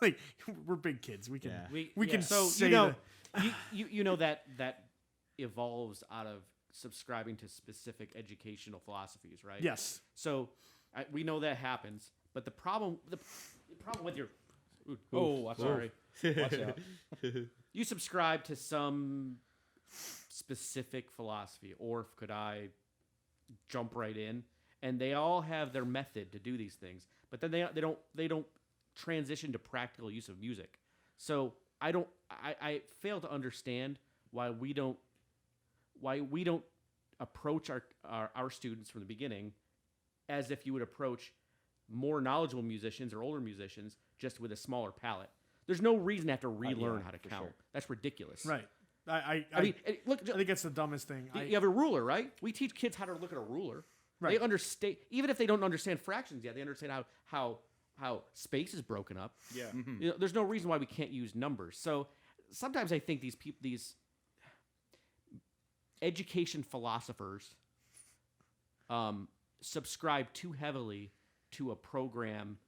Like we're big kids, we can we can So say you know, the- you know that evolves out of subscribing to specific educational philosophies, right? yes. So we know that happens, but the problem with your watch sorry. Watch out. You subscribe to some specific philosophy, or could I jump right in? And they all have their method to do these things, but then they don't transition to practical use of music. So I fail to understand why we don't approach our students from the beginning as if you would approach more knowledgeable musicians or older musicians just with a smaller palette. There's no reason to have to relearn how to count. sure. That's ridiculous. Right. I mean, look. I think that's the dumbest thing. You have a ruler, right? We teach kids how to look at a ruler. Right. They understand, even if they don't understand fractions yet. They understand how space is broken up. Yeah. You know, there's no reason why we can't use numbers. So sometimes I think these education philosophers subscribe too heavily to a program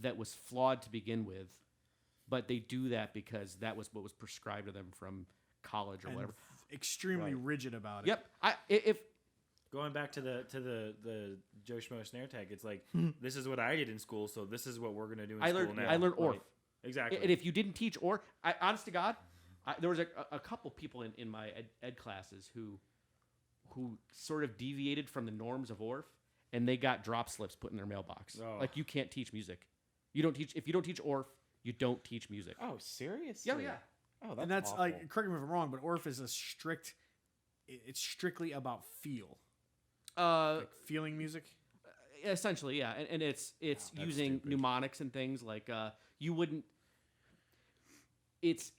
that was flawed to begin with, but they do that because that was what was prescribed to them from college or and whatever. extremely rigid about it. Yep. If Going back to the Joe Schmo snare tag, it's like this is what I did in school, so this is what we're gonna do in school now. I learned Orff. Exactly. And if you didn't teach Orff, honest to God, there was a couple people in my ed classes who sort of deviated from the norms of Orff, and they got drop slips put in their mailbox. Oh. Like, you can't teach music. If you don't teach Orff, you don't teach music. Oh, seriously? Yeah. Oh, that's And that's awful. like, correct me if I'm wrong, but Orff is it's strictly about feel. Like feeling music. Essentially, yeah, and it's using stupid. mnemonics and things like you wouldn't. It's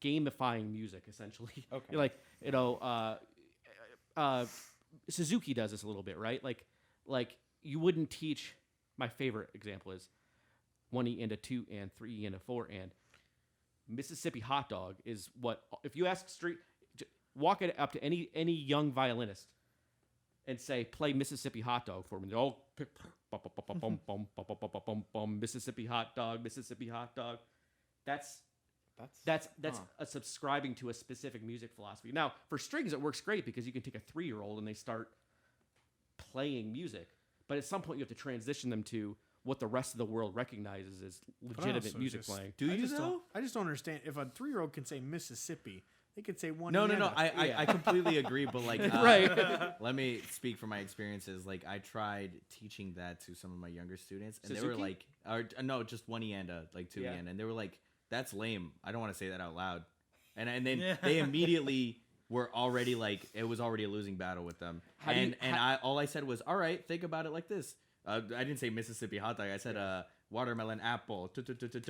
gamifying music essentially. Okay. Like Suzuki does this a little bit, right? Like you wouldn't teach. My favorite example is 1E and a 2 and 3E and a 4 and Mississippi Hot Dog is what if you ask walk it up to any young violinist and say, play Mississippi Hot Dog for me. They're all Mississippi Hot Dog, Mississippi Hot Dog. That's a subscribing to a specific music philosophy. Now, for strings, it works great because you can take a 3-year-old and they start playing music. But at some point, you have to transition them to what the rest of the world recognizes as legitimate music playing. I just don't understand. If a 3-year-old can say Mississippi, they could say one. No. Indiana. I completely agree, but like, Right. let me speak from my experiences. Like, I tried teaching that to some of my younger students, and they were Suzuki? like, no, just 1E and like 2E and they were like, that's lame. I don't want to say that out loud. And then they immediately were already like, it was already a losing battle with them. All I said was, all right, think about it like this. I didn't say Mississippi Hot Dog. I said watermelon apple.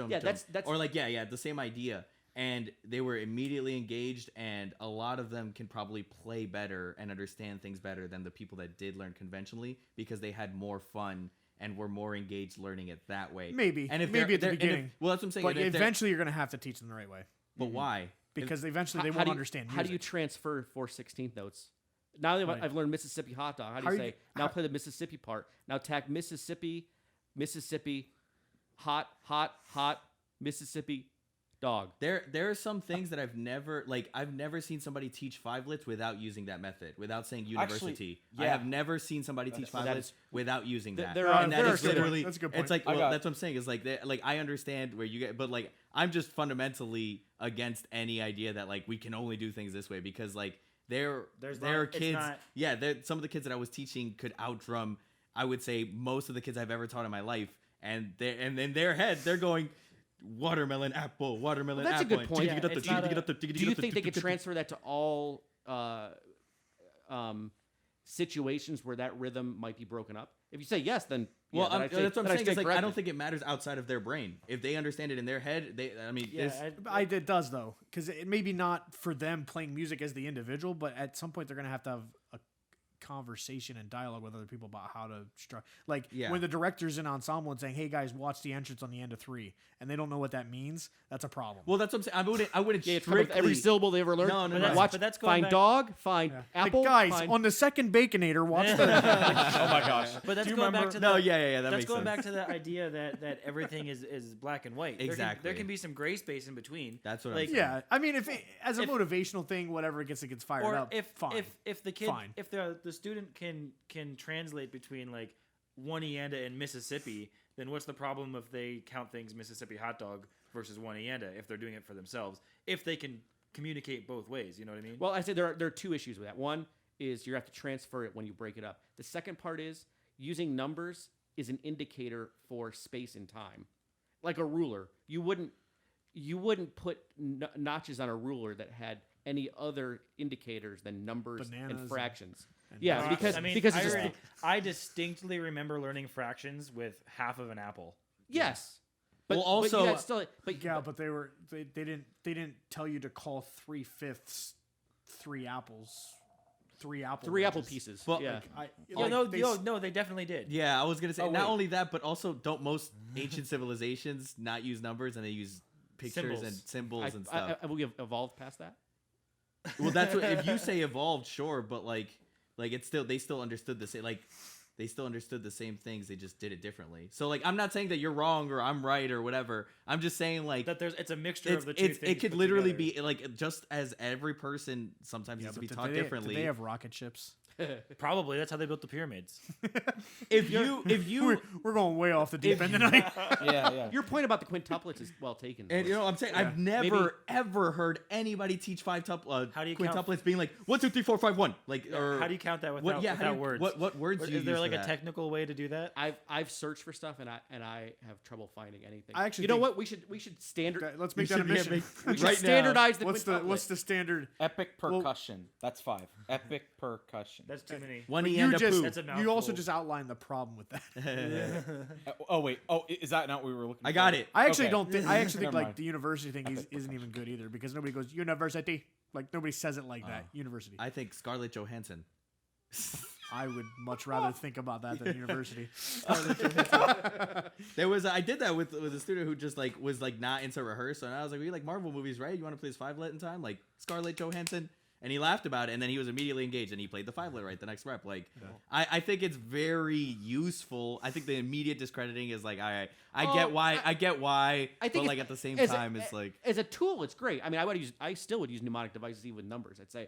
Yeah, that's or like the same idea. and they were immediately engaged, and a lot of them can probably play better and understand things better than the people that did learn conventionally because they had more fun and were more engaged learning it that way. Maybe. And if Maybe they're- at the they're- and if- beginning. well, that's what I'm saying. But and if they're- eventually you're going to have to teach them the right way. but why? Because eventually How- they how won't do you- understand music. How do you transfer 4/16 notes? Now that Right. I've learned Mississippi hot dog, how do How you you- say, now play the Mississippi part. Now tag Mississippi, hot, Mississippi, dog. There are some things that I've never seen somebody teach 5-lets without using that method, without saying university. I yeah. have never seen somebody teach that 5-lets is- without using that. there are- and there that are is some- literally that's a good point. It's like I got- that's what I'm saying is like I understand where you get, but like I'm just fundamentally against any idea that like we can only do things this way because like there There's are not- it's kids. not- Yeah, some of the kids that I was teaching could outdrum, I would say, most of the kids I've ever taught in my life, and in their head they're going. Watermelon apple, watermelon Well, that's a apple. good point. Yeah, it's not a- Do you think they could transfer that to all situations where that rhythm might be broken up? If you say yes, then Well, yeah, then I'd say- that's what then I'm I'd saying. say Is like, I correct don't it. think it matters outside of their brain. If they understand it in their head, It does though, because it maybe not for them playing music as the individual, but at some point they're gonna have to have a conversation and dialogue with other people about how to structure. Like Yeah. when the director's in ensemble and saying, "Hey guys, watch the entrance on the end of 3," and they don't know what that means, that's a problem. well, that's what I'm saying. I wouldn't Yeah, it's come up with strictly every syllable they ever learned. No, no, But no. that's- Watch, but that's going find back- dog, find Like, apple. guys, find, on the second Baconator, watch the. Oh my gosh. But that's Do you going back remember- to No, the, yeah, that that's makes going sense. back to the idea that everything is black and white. Exactly. There can be some gray space in between. That's what Like, I'm saying. Yeah, I mean, if it, as a If- motivational thing, whatever gets fired Or up, fine. if the kid Fine. if the student can translate between like Oneida and Mississippi, then what's the problem if they count things Mississippi hot dog versus Oneida if they're doing it for themselves? If they can communicate both ways, you know what I mean? Well, I say there are two issues with that. One is you have to transfer it when you break it up. The second part is using numbers is an indicator for space and time, like a ruler. You wouldn't put notches on a ruler that had any other indicators than numbers Bananas and fractions. Yeah, Well, because I mean, because it's I, just, already- I distinctly remember learning fractions with half of an apple. yes. But, Well, but also- you got still, but Yeah, but they didn't tell you to call 3/5 3 apples, 3 apple three apple wedges. pieces. Well, yeah. No, they definitely did. Yeah, I was gonna say Oh, not wait. only that, but also don't most ancient civilizations not use numbers and they use pictures Symbols. and symbols and stuff? We have evolved past that. Well, that's what if you say evolved, sure, but like it's still they still understood the same they still understood the same things. They just did it differently. So like I'm not saying that you're wrong or I'm right or whatever. I'm just saying like That it's a mixture of the two things. it could put literally together. be like just as every person sometimes needs to be but taught did differently. They have rocket ships. Probably that's how they built the pyramids. if you We're going way off the deep end tonight. Yeah. Your point about the quintuplets is well taken. And you know, I'm saying I've never Maybe- ever heard anybody teach How do you count- quintuplets being like 1, 2, 3, 4, 5, 1. Like or How do you count that what? without, Yeah, how do without you- words? What words do you Is there use like for a that? technical way to do that? I've searched for stuff and I have trouble finding anything. I actually you know think- what we should standard. Let's You make that should a be mission. We should right now. standardize the What's quintuplet. the standard? Epic percussion. That's 5. Epic percussion. That's too many. One But E you and a just poo. That's a you also mouthful. just outlined the problem with that. Oh wait. Oh, is that not what we were looking? I got for? it. I actually Okay. don't think. I actually think Never like mind. the university thing isn't even good either because nobody goes university. Like nobody says it like that. University. I think Scarlett Johansson. I would much rather think about that than university. I did that with a student who just like was like not into rehearsal, and I was like, "We like Marvel movies, right? You want to play this 5-let in time, like Scarlett Johansson?" And he laughed about it, and then he was immediately engaged, and he played the 5-let right the next rep. Like, I think it's very useful. I think the immediate discrediting is like, I get why, I think but it's- like at the same as time, it's like as a tool, it's great. I mean, I still would use mnemonic devices even with numbers. I'd say,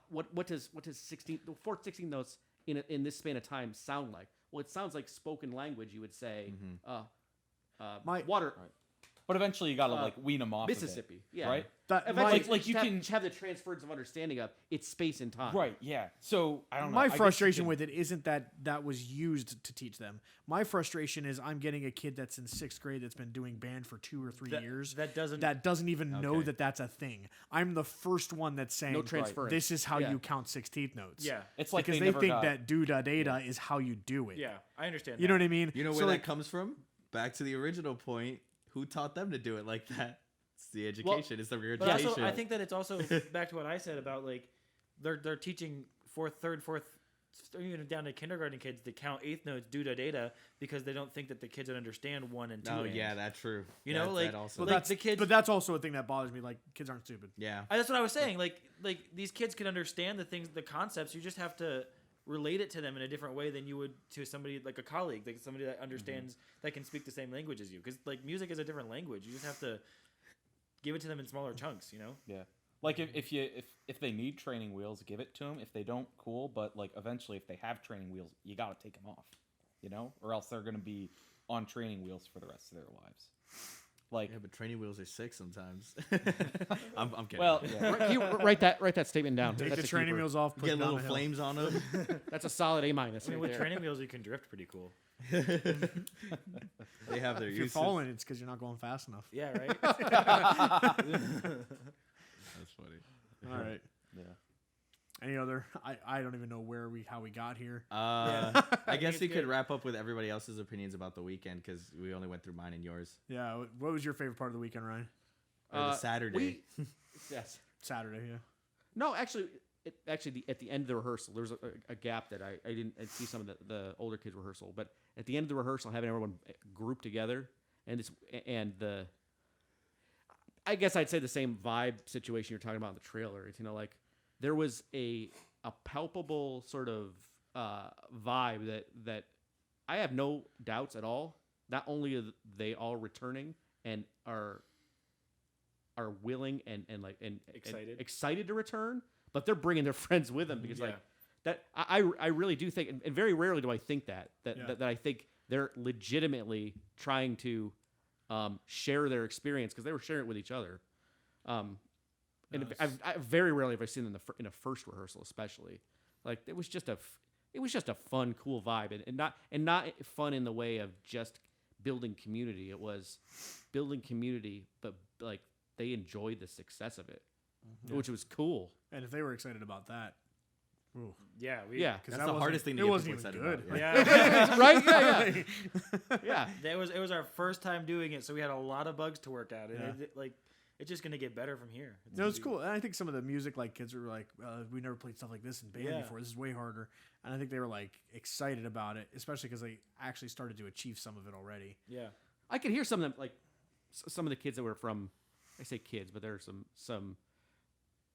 what does 4/16 notes in this span of time sound like? Well, it sounds like spoken language. You would say, water, But eventually you gotta like wean them off. Mississippi, of it, yeah. right? Eventually, like just you have, can- just have the transference of understanding of it's space and time. Right. Yeah. So I don't know. My I guess you frustration can- with it isn't that was used to teach them. My frustration is I'm getting a kid that's in 6th grade that's been doing band for 2 or 3 years that doesn't- that doesn't even know Okay. that that's a thing. I'm the first one that's saying No transference. this is how Yeah. you count 16th notes. Yeah. It's like because they they never think got- that do da data is how you do it. Yeah, I understand. You know what I mean? you know So, where like, that comes from? Back to the original point. Who taught them to do it like that? It's the education. It's the But regurgitation. also, I think that it's also back to what I said about like they're teaching third, fourth, or even down to kindergarten kids to count eighth notes, do da data, because they don't think that the kids would understand 1 and 2. Oh and. yeah, that's true. You know, like- that also. But like that's the kids- But that's also a thing that bothers me. Like kids aren't stupid. yeah. That's what I was saying. Like these kids can understand the things, the concepts. You just have to relate it to them in a different way than you would to somebody like a colleague, like somebody that understands that can speak the same language as you. Because like music is a different language. You just have to give it to them in smaller chunks. You know. Yeah. Like if they need training wheels, give it to them. If they don't, cool. But like eventually, if they have training wheels, you got to take them off, you know, or else they're gonna be on training wheels for the rest of their lives. Like, Yeah, but training wheels are sick sometimes. I'm kidding. well, yeah. Can you write that statement down? Take That's the a training keeper. wheels off. Put get it down little the hill. flames on them. That's a solid A minus. I mean, right with there. training wheels, you can drift pretty cool. They have their If you're uses. falling, it's because you're not going fast enough. Yeah, right. That's funny. All right. Yeah. Any other? I don't even know how we got here. I guess it's we could good. wrap up with everybody else's opinions about the weekend because we only went through mine and yours. Yeah. What was your favorite part of the weekend, Ryan? Or the Saturday. Yes. Saturday. Yeah. No, actually, at the end of the rehearsal, there was a gap that I didn't see some of the older kids rehearsal, but at the end of the rehearsal, having everyone grouped together I guess I'd say the same vibe situation you're talking about in the trailer. It's, you know, like there was a palpable sort of vibe that I have no doubts at all. Not only are they all returning and are willing and excited to return, but they're bringing their friends with them because like that I really do think, and very rarely do I think that I think they're legitimately trying to share their experience because they were sharing it with each other. And I very rarely have I seen them in a first rehearsal, especially. Like it was just a fun, cool vibe, and not fun in the way of just building community. It was building community, but like they enjoyed the success of it, which was cool. And if they were excited about that, ooh. Yeah. Yeah, Because That's the hardest thing to it get wasn't people even excited good. about. Yeah. Right? Yeah. Yeah. It was our first time doing it, so we had a lot of bugs to work out, and Yeah. it's just gonna get better from here. No, it's cool. And I think some of the music, like kids were like, we never played stuff like this in band Yeah. before. This is way harder. And I think they were like excited about it, especially because they actually started to achieve some of it already. Yeah. I could hear some of them, like some of the kids that were from, I say kids, but there are some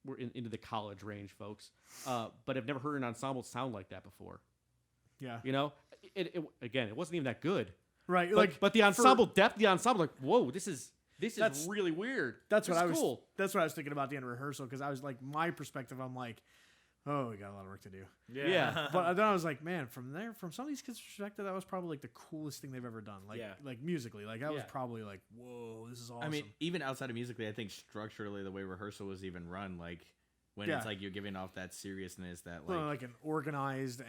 were into the college range folks, but I've never heard an ensemble sound like that before. Yeah. You know, again, it wasn't even that good. Right. But the ensemble depth, the ensemble, like, whoa, this is That's- really weird. That's This what I is was. cool. That's what I was thinking about the end of rehearsal because I was like, my perspective, I'm like, oh, we got a lot of work to do. Yeah. But then I was like, man, from some of these kids' perspective, that was probably like the coolest thing they've ever done. Like, Yeah. like musically, like that was Yeah. probably like, whoa, this is awesome. I mean, even outside of musically, I think structurally the way rehearsal was even run, like when Yeah. it's like you're giving off that seriousness that Well, like like an organized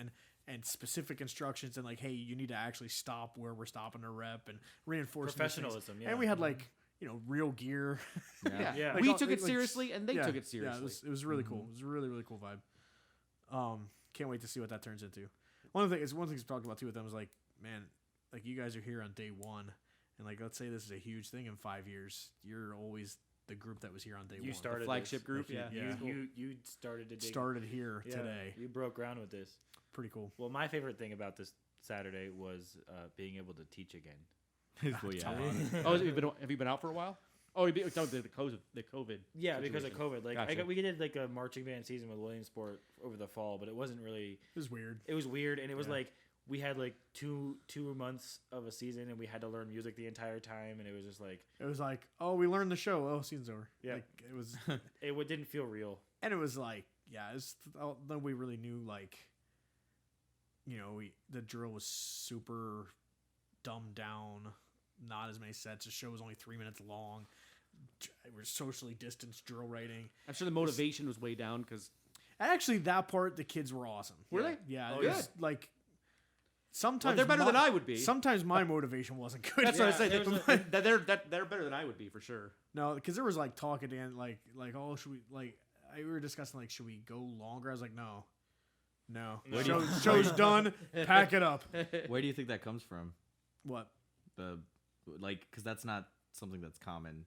and specific instructions and like, hey, you need to actually stop where we're stopping to rep and reinforce Professionalism, yeah. And we had like real gear. Yeah. Yeah. We Like, took it like, seriously, and they yeah, took it seriously. Yeah, it was really cool. It was a really, really cool vibe. Can't wait to see what that turns into. One thing we talked about too with them was like, man, like you guys are here on day one, and like let's say this is a huge thing in 5 years. You're always the group that was here on day one. You started flagship this. group, Like, yeah. You started to dig. started here Yeah, today. You broke ground with this. Pretty cool. Well, my favorite thing about this Saturday was being able to teach again. well, yeah. Oh, have you been out for a while? Oh, the COVID. Yeah, because of situation. COVID. Like Gotcha. we did like a marching band season with Williamsport over the fall, but it wasn't really. It was weird. It was weird, and it was Yeah. like we had like two months of a season, and we had to learn music the entire time, and it was just like It was like, oh, we learned the show. Oh, season's over. Yeah. Like, it was, it didn't feel real. and it was like, yeah, then we really knew like, the drill was super dumbed down. Not as many sets. The show was only 3 minutes long. We're socially distanced drill writing. I'm sure the motivation was way down because And actually, that part, the kids were awesome. Were they? Yeah. Oh, it was like sometimes they're better than I would be. Sometimes my motivation wasn't good. That's Yeah, what I say. there was They're better than I would be for sure. No, because there was like talk at the end, like oh, should we we were discussing like should we go longer? I was like no. Where do you- Show's done. Pack it up. Where do you think that comes from? What? Because that's not something that's common.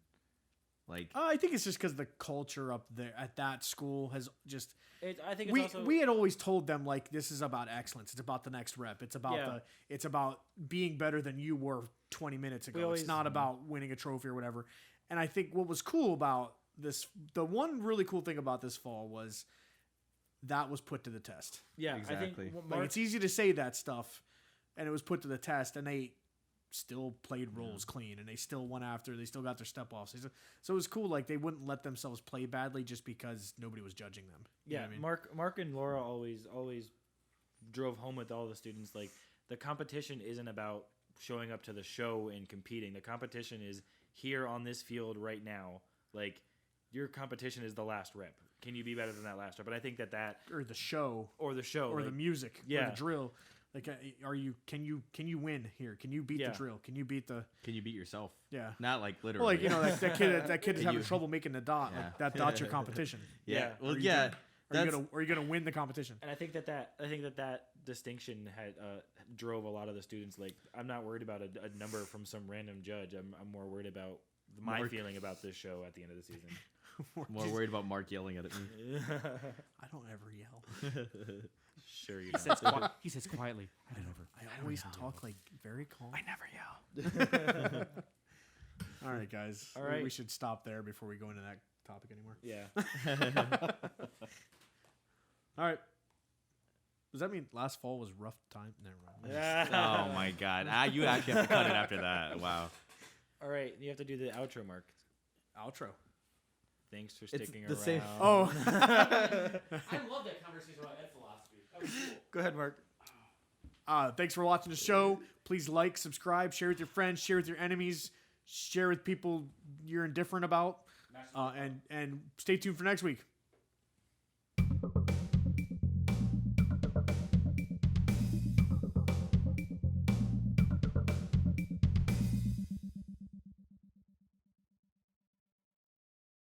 Like, I think it's just because the culture up there at that school has just. I think it's also We had always told them like this is about excellence. It's about the next rep. It's about Yeah. it's about being better than you were 20 minutes ago. always- It's not about winning a trophy or whatever. And I think what was cool about this, the one really cool thing about this fall was that was put to the test. yeah. Exactly. I think Like Mark, it's easy to say that stuff, and it was put to the test, and they still played roles clean, and they still went after. They still got their step offs. So it was cool. Like they wouldn't let themselves play badly just because nobody was judging them. You know yeah. what I mean? Mark and Laura always drove home with all the students like the competition isn't about showing up to the show and competing. The competition is here on this field right now. Like your competition is the last rep. Can you be better than that last rep? But I think that Or the show, or the show or like, the music, or yeah. the drill. Like, can you win here? Can you beat Yeah. the drill? Can you beat the can you beat yourself? yeah? Not like literally. Well, like you know, that kid is Can having you- trouble making the dot. Yeah. Like that's your competition. Yeah. Yeah. Well, Are you yeah. Are you gonna win the competition? And I think that distinction had drove a lot of the students. Like, I'm not worried about a number from some random judge. I'm more worried about my Mark. feeling about this show at the end of the season. More worried about Mark yelling at me. I don't ever yell. Sure you He don't. says, he says quietly, I never. I always talk like very calm. never yell. All right, guys. All We right. should stop there before we go into that topic anymore. Yeah. All right. Does that mean last fall was rough time? Never mind. Oh my God! You actually have to cut it after that. Wow. All right, you have to do the outro, Mark. Outro. Thanks for It's sticking the around. same- Oh. I love that conversation about ed philosophy. That was cool. Go ahead, Mark. Thanks for watching the show. Please like, subscribe, share with your friends, share with your enemies, share with people you're indifferent about, and stay tuned for next week.